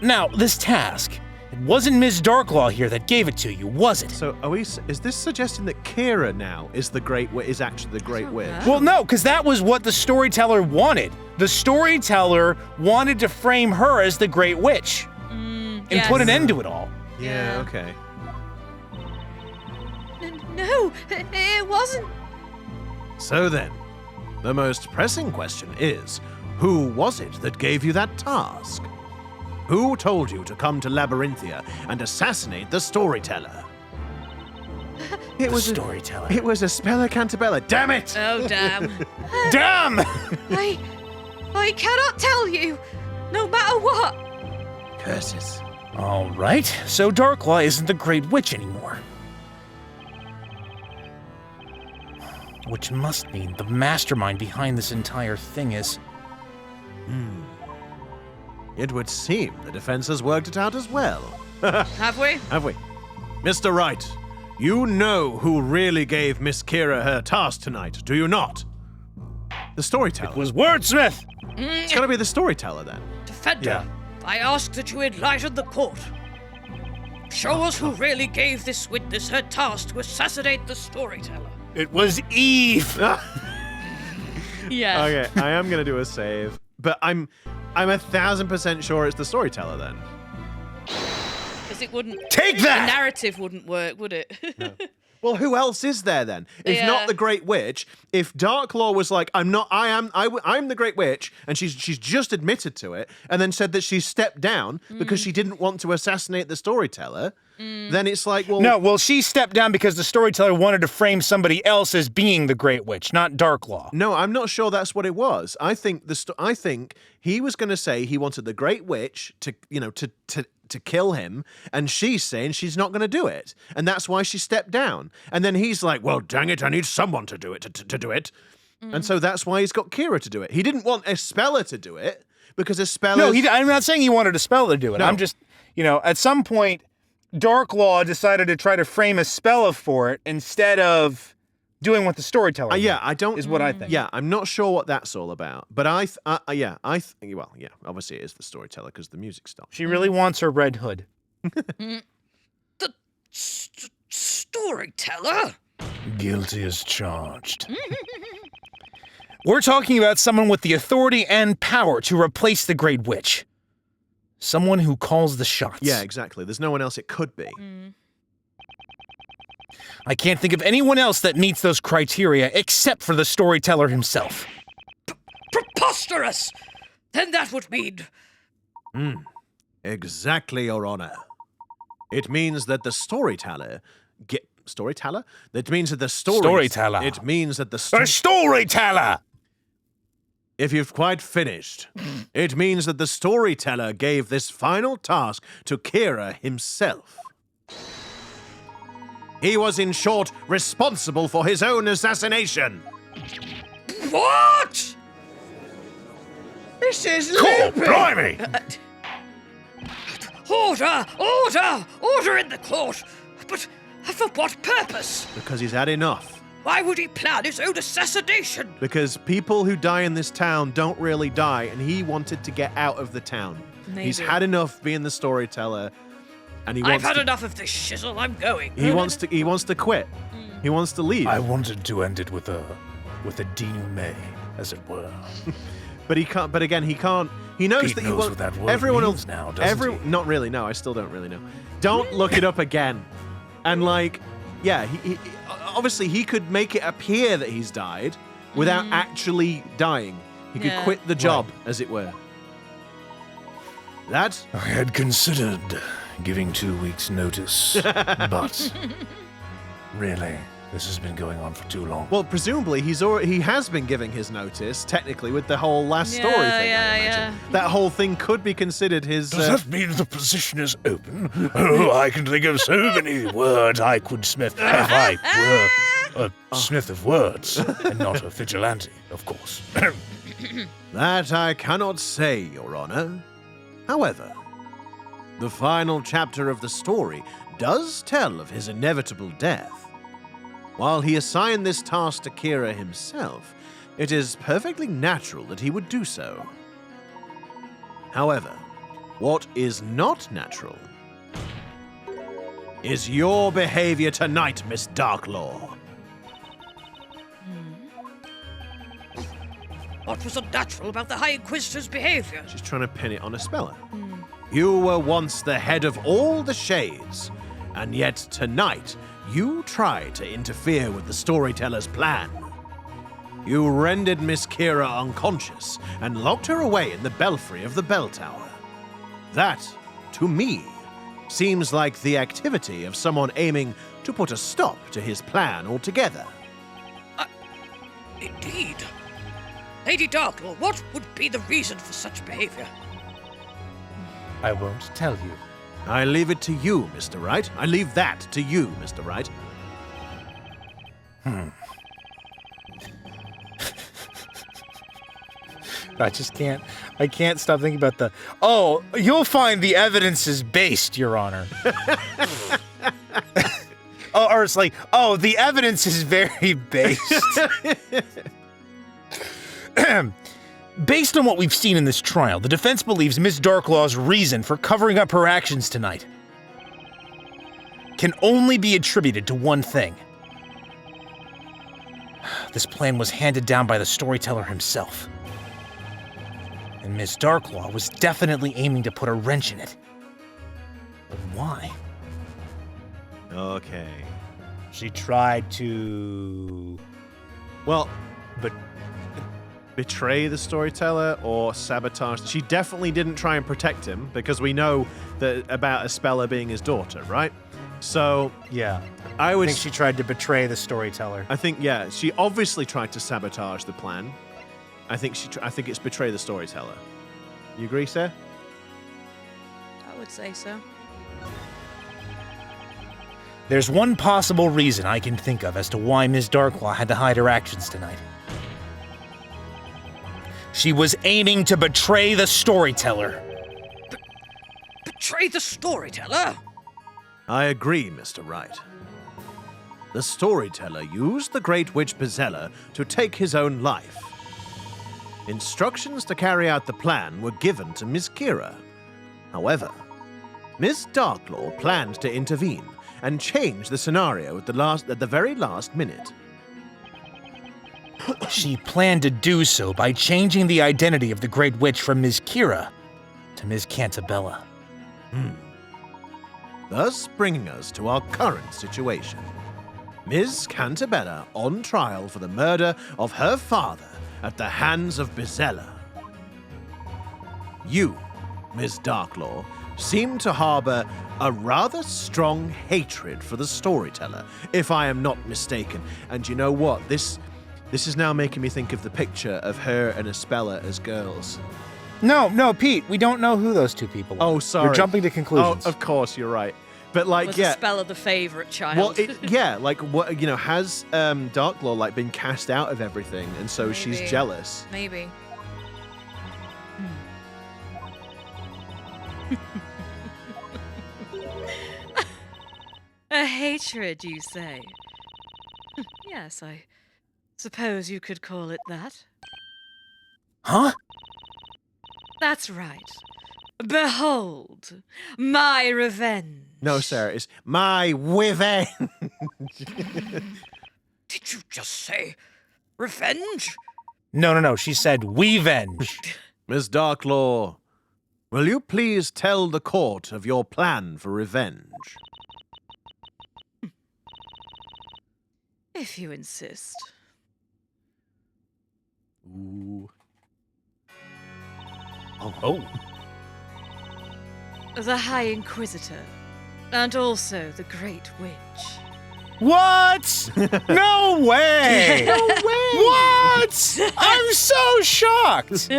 S3: Now, this task, it wasn't Ms. Darklaw here that gave it to you, was it?
S4: So, is this suggesting that Kira now is is actually the Great Witch?
S3: Well, no, because that was what the storyteller wanted. The storyteller wanted to frame her as the Great Witch and put an end to it all.
S4: Yeah, okay.
S2: No, it wasn't.
S4: So then, the most pressing question is, who was it that gave you that task? Who told you to come to Labyrinthia and assassinate the storyteller? It
S3: The storyteller.
S4: It was a Spella Cantabella. Damn it!
S2: Oh, damn.
S3: Damn!
S2: I cannot tell you, no matter what.
S4: Curses.
S3: All right, so Darklaw isn't the Great Witch anymore. Which must mean the mastermind behind this entire thing is
S4: It would seem the defense has worked it out as well.
S2: Have we?
S4: Have we? Mr. Wright, you know who really gave Miss Kira her task tonight, do you not? The storyteller.
S3: It was Wordsmith!
S4: It's gotta be the storyteller then.
S6: Defender, I ask that you enlighten the court. Show us who really gave this witness her task to assassinate the storyteller.
S3: It was Eve!
S2: Yeah.
S4: Okay, I am gonna do a save, but I'm 1,000% sure it's the storyteller then.
S2: Because it wouldn't.
S3: Take
S2: The
S3: that!
S2: narrative wouldn't work, would it?
S4: Well, who else is there then? If
S2: Yeah.
S4: not the Great Witch, if Darklaw was like, I'm the Great Witch, and she's just admitted to it, and then said that she stepped down because she didn't want to assassinate the storyteller, then it's like, well,
S3: No, well, she stepped down because the storyteller wanted to frame somebody else as being the Great Witch, not Darklaw.
S4: no, I'm not sure that's what it was. I think I think he was going to say he wanted the Great Witch to kill him, and she's saying she's not going to do it, and that's why she stepped down. And then he's like, well, dang it, I need someone to do it, to do it. And so that's why he's got Kira to do it. He didn't want Espella to do it, because Espella...
S3: No, I'm not saying he wanted Espella to do it.
S4: No.
S3: I'm just, at some point, Darklaw decided to try to frame Espella for it instead of doing what the storyteller
S4: yeah, I don't...
S3: is what I think.
S4: Yeah, I'm not sure what that's all about, but obviously it is the storyteller because the music stopped.
S3: She really wants her red hood.
S6: The storyteller?
S3: Guilty as charged. We're talking about someone with the authority and power to replace the Great Witch. Someone who calls the shots.
S4: Yeah, exactly. There's no one else it could be.
S3: I can't think of anyone else that meets those criteria except for the storyteller himself.
S6: Preposterous! Then that would mean...
S4: Exactly, Your Honor. It means that the storyteller... Storyteller? That means that the story...
S3: Storyteller.
S4: It means that the...
S3: A storyteller!
S4: If you've quite finished, it means that the storyteller gave this final task to Kira himself. He was, in short, responsible for his own assassination.
S6: What?
S4: This is
S3: Cool, blimey!
S6: Order! Order! Order in the court! But for what purpose?
S4: Because he's had enough.
S6: Why would he plan his own assassination?
S4: Because people who die in this town don't really die, and he wanted to get out of the town. He's
S2: Maybe.
S4: had enough being the storyteller, and he wants
S6: I've had
S4: to,
S6: enough of this shizzle. I'm going.
S4: he wants to quit. He wants to leave.
S3: I wanted to end it with a denouement, as it were.
S4: But he can't. But again, he can't. He knows
S3: Pete
S4: that
S3: knows
S4: he won't.
S3: what that word
S4: everyone
S3: means
S4: else
S3: now, doesn't he?
S4: Not really. No, I still don't really know. Don't look it up again. And like, yeah, he obviously he could make it appear that he's died without actually dying. He could
S2: Yeah.
S4: quit the job, as it were. That
S3: I had considered giving 2 weeks' notice, but really, this has been going on for too long.
S4: well, presumably he has been giving his notice technically with the whole last story thing. I imagine. That whole thing could be considered his.
S3: Does that mean the position is open? Oh, I can think of so many words I could smith if I were a smith of words, and not a vigilante, of course.
S4: That I cannot say, Your Honor. However, the final chapter of the story does tell of his inevitable death. While he assigned this task to Kira himself, it is perfectly natural that he would do so. However, what is not natural is your behavior tonight, Miss Darklaw.
S6: What was unnatural about the High Inquisitor's behavior?
S4: She's trying to pin it on Espella. You were once the head of all the Shades, and yet tonight you tried to interfere with the storyteller's plan. You rendered Miss Kira unconscious and locked her away in the belfry of the bell tower. That, to me, seems like the activity of someone aiming to put a stop to his plan altogether.
S6: Indeed. Lady Darklaw, what would be the reason for such behavior?
S3: I won't tell you.
S4: I leave it to you, Mr. Wright. I leave that to you, Mr. Wright.
S3: I just can't. I can't stop thinking about the... Oh, you'll find the evidence is based, Your Honor. Oh, or it's like, oh, the evidence is very based. Based on what we've seen in this trial, the defense believes Miss Darklaw's reason for covering up her actions tonight can only be attributed to one thing. This plan was handed down by the storyteller himself. And Miss Darklaw was definitely aiming to put a wrench in it. But why?
S4: Okay.
S3: She tried to...
S4: Well, but betray the storyteller or sabotage? She definitely didn't try and protect him because we know that about Espella being his daughter, right? So
S3: Yeah.
S4: I
S3: I
S4: would.
S3: think she tried to betray the storyteller.
S4: I think yeah. She obviously tried to sabotage the plan. I think I think it's betray the storyteller. You agree, Sarah?
S2: I would say so.
S3: There's one possible reason I can think of as to why Miss Darklaw had to hide her actions tonight. She was aiming to betray the storyteller.
S6: Betray the storyteller?
S4: I agree, Mr. Wright. The storyteller used the Great Witch Bezella to take his own life. Instructions to carry out the plan were given to Miss Kira. However, Miss Darklaw planned to intervene and change the scenario at the very last minute.
S3: She planned to do so by changing the identity of the Great Witch from Ms. Kira to Ms. Cantabella.
S4: Thus bringing us to our current situation. Ms. Cantabella on trial for the murder of her father at the hands of Bezella. You, Ms. Darklaw, seem to harbor a rather strong hatred for the storyteller, if I am not mistaken. And you know what? This is now making me think of the picture of her and Espella as girls.
S3: No, Pete, we don't know who those two people are.
S4: Oh, sorry.
S3: You're jumping to conclusions.
S4: Oh, of course, you're right. But like,
S2: Was
S4: yeah.
S2: Espella the favourite child?
S4: Well, yeah, like what has Darklaw like been cast out of everything, and so she's
S2: Maybe.
S4: jealous.
S2: Maybe. A hatred, you say? Yes, I suppose you could call it that.
S3: Huh?
S2: That's right. Behold, my revenge.
S4: No, Sarah, it's my revenge.
S6: Did you just say revenge?
S3: No, she said we-venge.
S4: Miss Darklaw, will you please tell the court of your plan for revenge?
S2: If you insist.
S4: Ooh.
S3: Oh.
S2: The High Inquisitor, and also the Great Witch.
S3: What? No way!
S2: No way!
S3: What? I'm so shocked!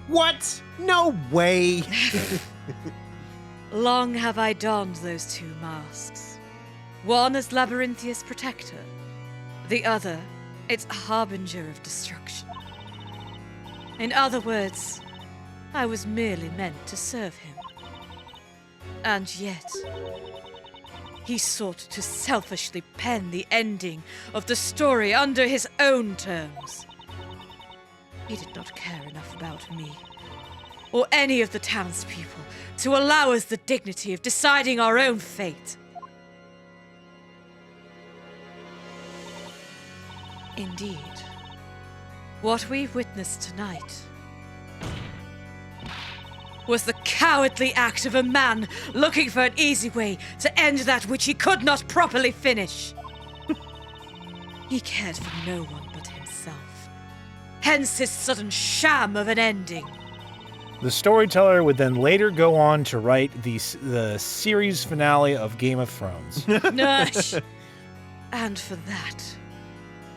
S4: What? No way!
S2: Long have I donned those two masks. One as Labyrinthia's protector, the other its harbinger of destruction. In other words, I was merely meant to serve him. And yet, he sought to selfishly pen the ending of the story under his own terms. He did not care enough about me, or any of the townspeople, to allow us the dignity of deciding our own fate. Indeed, what we witnessed tonight was the cowardly act of a man looking for an easy way to end that which he could not properly finish. He cared for no one but himself, hence his sudden sham of an ending.
S3: The storyteller would then later go on to write the series finale of Game of Thrones.
S2: Nush. And for that,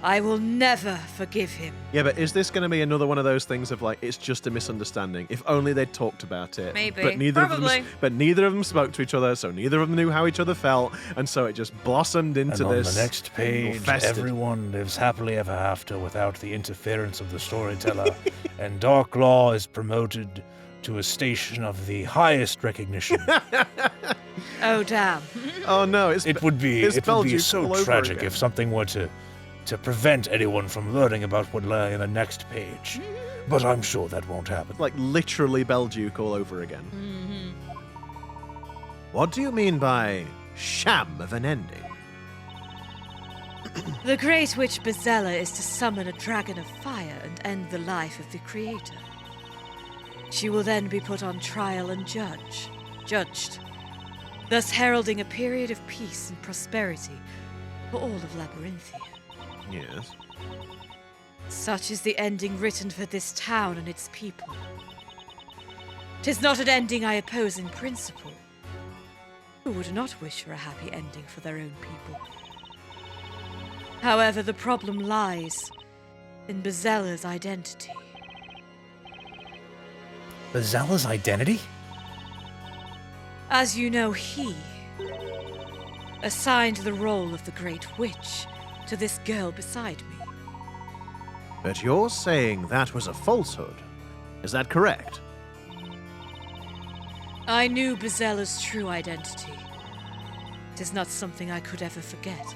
S1: I will never forgive him.
S4: Yeah, but is this going to be another one of those things of like, it's just a misunderstanding? If only they'd talked about it.
S1: Maybe.
S4: But
S1: Probably.
S4: neither of them spoke to each other, so neither of them knew how each other felt, and so it just blossomed into
S3: And
S4: this.
S3: on the next page,
S4: festered.
S3: everyone lives happily ever after without the interference of the storyteller, and Darklaw is promoted to a station of the highest recognition.
S1: Oh, damn.
S4: Oh no,
S3: It would be
S4: Belgium
S3: so
S4: all over
S3: tragic
S4: again.
S3: if something were to prevent anyone from learning about what lay in the next page. But I'm sure that won't happen.
S4: Like literally Belduke all over again. What do you mean by sham of an ending?
S1: The Great Witch Bezella is to summon a dragon of fire and end the life of the creator. She will then be put on trial and judged, thus heralding a period of peace and prosperity for all of Labyrinthia.
S4: Yes.
S1: Such is the ending written for this town and its people. 'Tis not an ending I oppose in principle. Who would not wish for a happy ending for their own people? However, the problem lies in Bezella's identity.
S3: Bezella's identity?
S1: As you know, he assigned the role of the Great Witch to this girl beside me.
S4: But you're saying that was a falsehood. Is that correct?
S1: I knew Bezella's true identity. It is not something I could ever forget.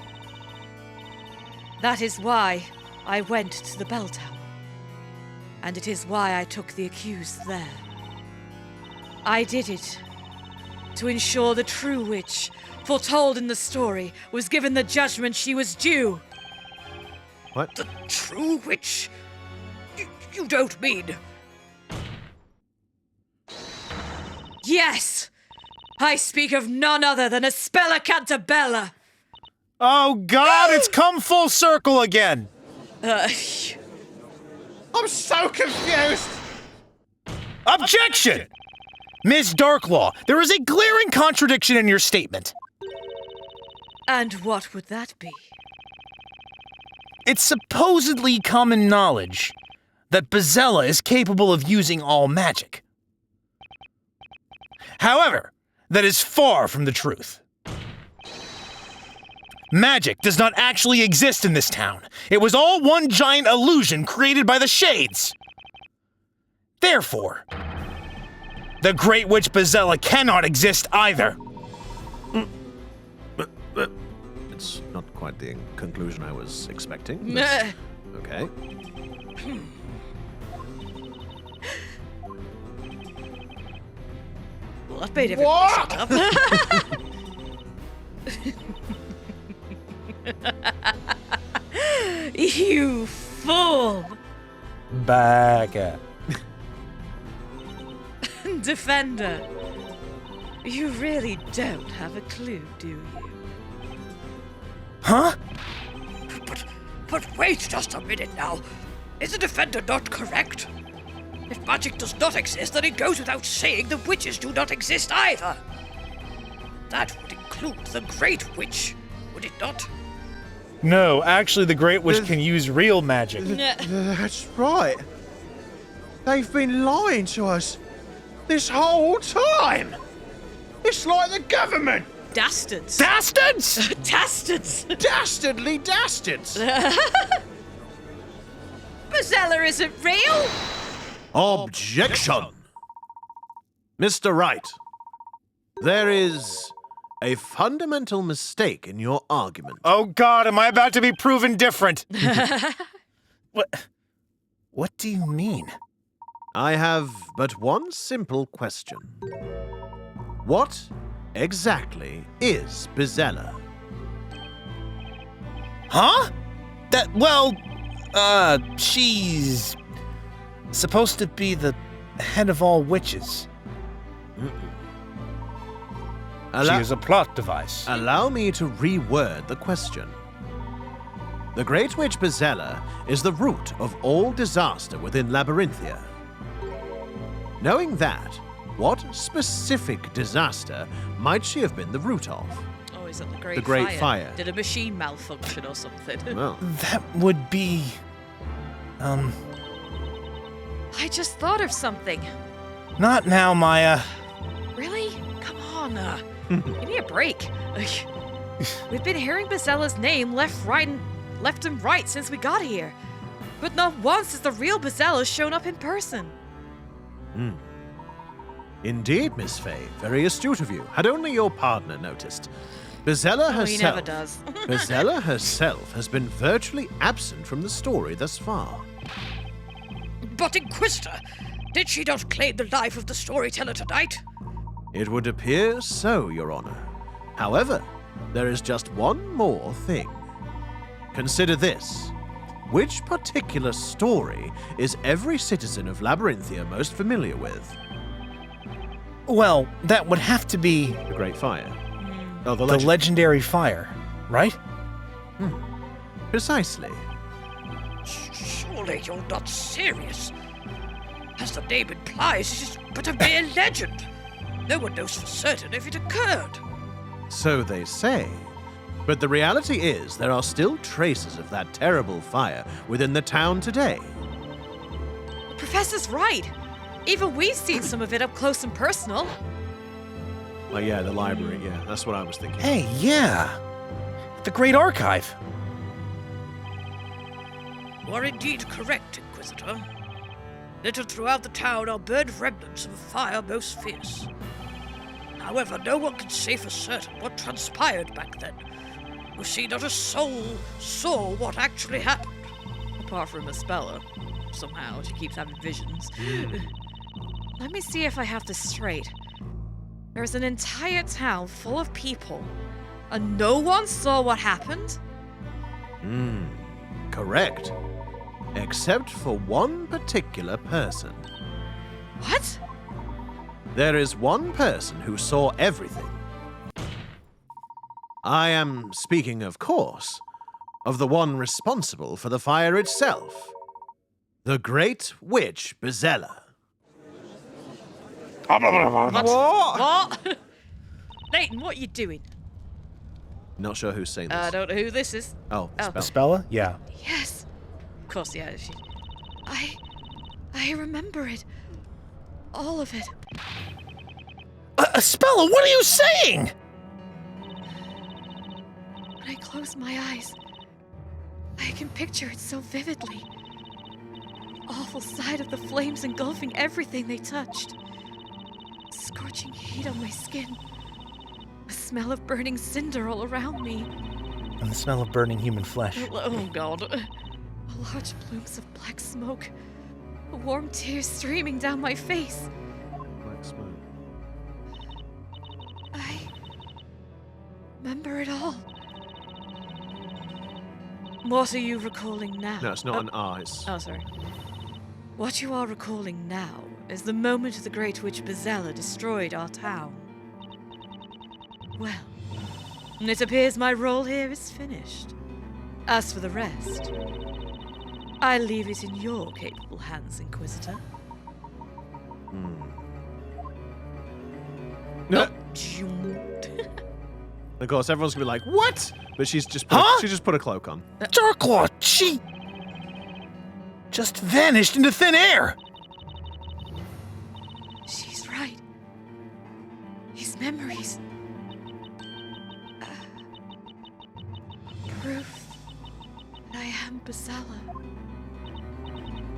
S1: That is why I went to the bell tower. And it is why I took the accused there. I did it to ensure the true witch, foretold in the story, was given the judgment she was due.
S4: What?
S6: The true witch? You don't mean...
S1: Yes! I speak of none other than Espella Cantabella!
S3: Oh God, it's come full circle again!
S4: I'm so confused!
S3: Objection! Miss Darklaw, there is a glaring contradiction in your statement.
S1: And what would that be?
S3: It's supposedly common knowledge that Bezella is capable of using all magic. However, that is far from the truth. Magic does not actually exist in this town. It was all one giant illusion created by the Shades. Therefore, the Great Witch Bezella cannot exist either.
S4: It's not quite the conclusion I was expecting.
S1: Nah.
S4: Okay.
S1: Well, that made everybody shut up. You fool!
S3: Baga.
S1: Defender, you really don't have a clue, do you?
S3: Huh?
S6: But wait just a minute now. Is the defender not correct? If magic does not exist, then it goes without saying the witches do not exist either. That would include the Great Witch, would it not?
S3: No, actually the Great Witch can use real magic.
S4: That's right. They've been lying to us this whole time. It's like the government.
S1: Dastards!
S3: Bastards!
S1: Dastards!
S4: Dastardly dastards.
S1: Bezella isn't real!
S4: Objection! Mr. Wright, there is a fundamental mistake in your argument.
S3: Oh God, am I about to be proven different? What do you mean?
S4: I have but one simple question. What exactly is Bezella?
S3: Huh? She's supposed to be the head of all witches. She is a plot device.
S4: Allow me to reword the question. The Great Witch Bezella is the root of all disaster within Labyrinthia. Knowing that, what specific disaster might she have been the root of?
S1: Oh, Or is it the Great Fire?
S4: The Great Fire.
S1: Did a machine malfunction or something?
S4: Well,
S3: That would be...
S1: I just thought of something.
S3: Not now, Maya.
S1: Really? Come on. Give me a break. We've been hearing Bazella's name left and right since we got here. But not once has the real Bazella shown up in person.
S4: indeed, Miss Fay. Very astute of you. Had only your partner noticed. Bazella herself...
S1: he never does.
S4: Bazella herself has been virtually absent from the story thus far.
S6: But Inquisitor, did she not claim the life of the storyteller tonight?
S4: It would appear so, Your Honor. However, there is just one more thing. Consider this. Which particular story is every citizen of Labyrinthia most familiar with?
S3: Well, that would have to be
S4: The Great Fire. Oh,
S3: the legendary fire, right?
S4: Precisely.
S6: Surely you're not serious. As the name implies, it is but a mere legend. No one knows for certain if it occurred.
S4: So they say. But the reality is there are still traces of that terrible fire within the town today.
S1: The Professor's right. Even we've seen some of it up close and personal.
S4: Oh yeah, the library, yeah. That's what I was thinking.
S3: Hey, yeah. The Great Archive.
S6: You are indeed correct, Inquisitor. Littered throughout the town are burned remnants of a fire most fierce. However, no one can say for certain what transpired back then. You see, not a soul saw what actually happened.
S1: Apart from a speller. Somehow, she keeps having visions. Let me see if I have this straight. There's an entire town full of people, and no one saw what happened?
S4: Correct. Except for one particular person.
S1: What?
S4: There is one person who saw everything. I am speaking, of course, of the one responsible for the fire itself. The Great Witch Bazella.
S1: What? Layton, what are you doing?
S4: Not sure who's saying this.
S1: I don't know who this is.
S4: Oh,
S1: Oh.
S4: Spell.
S3: Spella? Yeah.
S1: Yes. Of course, yeah. I remember it. All of it.
S3: Spella, what are you saying?
S1: When I close my eyes, I can picture it so vividly. The awful sight of the flames engulfing everything they touched. Scorching heat on my skin. A smell of burning cinder all around me.
S3: And the smell of burning human flesh.
S1: Oh, God. Large plumes of black smoke. Warm tears streaming down my face.
S4: Black smoke.
S1: I remember it all. What are you recalling now?
S4: No, it's not an R. It's...
S1: Oh, sorry. What you are recalling now is the moment the Great Witch Bazella destroyed our town. Well, it appears my role here is finished. As for the rest, I leave it in your capable hands, Inquisitor.
S4: No.
S1: Oh.
S4: Of course, everyone's gonna be like, "What?" But she just put a cloak on.
S3: Darklaw, she just vanished into thin air.
S1: She's right. These memories. Proof that I am Bazella.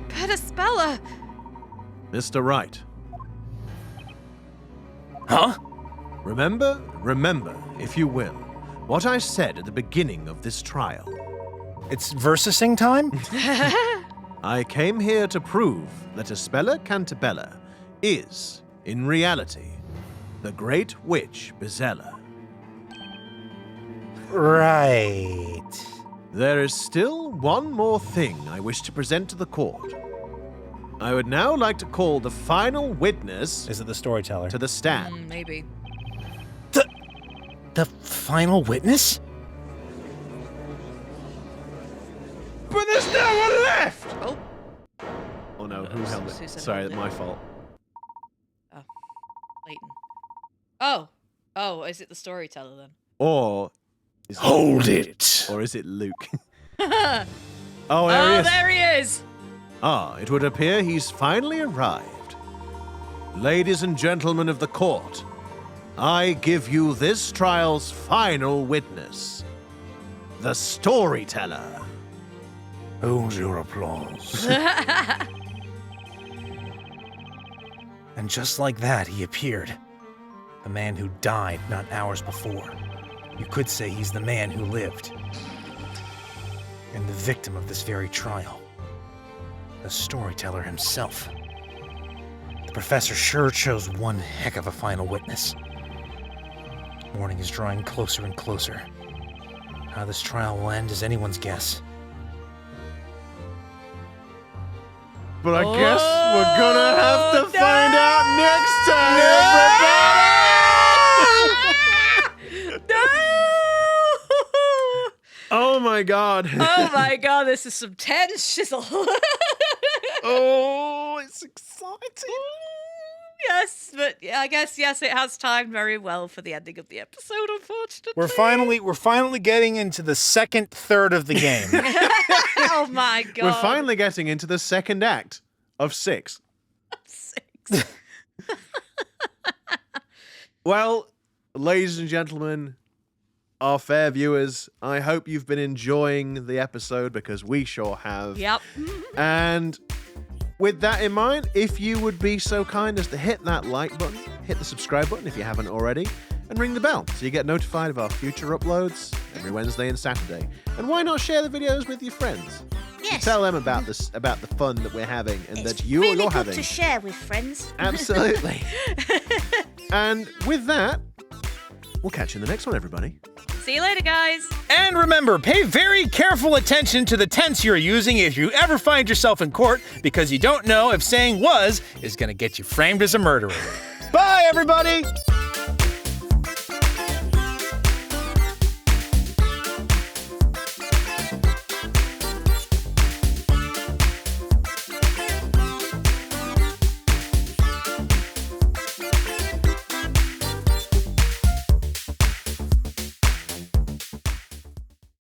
S1: Petaspella!
S4: Mr. Wright.
S3: Huh?
S4: Remember, if you will, what I said at the beginning of this trial.
S3: It's versicing time?
S4: I came here to prove that Aspella Cantabella is, in reality, the Great Witch Bazella.
S3: Right.
S4: There is still one more thing I wish to present to the court. I would now like to call the final witness
S3: Is it the storyteller?
S4: to the stand.
S1: Maybe.
S3: The final witness?
S4: But there's no one left!
S1: Oh.
S4: Oh no, who held
S1: Who
S4: it?
S1: said
S4: Sorry,
S1: held it?
S4: my fault.
S1: Layton. Oh. Oh, is it the storyteller then?
S4: Or is
S3: Hold it!
S4: Or is it Luke? Oh, there he is.
S2: There he is!
S4: Ah, it would appear he's finally arrived. Ladies and gentlemen of the court, I give you this trial's final witness, the storyteller.
S3: Hold your applause. And just like that, he appeared. The man who died not hours before. You could say he's the man who lived. And the victim of this very trial. The storyteller himself. The professor sure chose one heck of a final witness. Morning is drawing closer and closer. How this trial will end is anyone's guess.
S4: But I guess we're gonna have to find out next time, everybody!
S2: No!
S4: Oh my god.
S2: Oh my god, this is some tense shizzle.
S4: Oh, it's exciting.
S2: Yes, but I guess, yes, it has timed very well for the ending of the episode, unfortunately.
S3: We're finally getting into the second third of the game.
S2: Oh my god.
S4: We're finally getting into the second act of 6.
S2: 6.
S4: Well, ladies and gentlemen, our fair viewers, I hope you've been enjoying the episode because we sure have.
S2: Yep.
S4: And with that in mind, if you would be so kind as to hit that like button, hit the subscribe button if you haven't already, and ring the bell so you get notified of our future uploads every Wednesday and Saturday. And why not share the videos with your friends?
S5: Yes.
S4: Tell them about this, about the fun that we're having and
S5: It's
S4: that you're
S5: really good
S4: having.
S5: to share with friends.
S4: Absolutely. And with that, we'll catch you in the next one, everybody.
S2: See you later, guys.
S3: And remember, pay very careful attention to the tense you're using if you ever find yourself in court, because you don't know if saying was is going to get you framed as a murderer. Bye, everybody!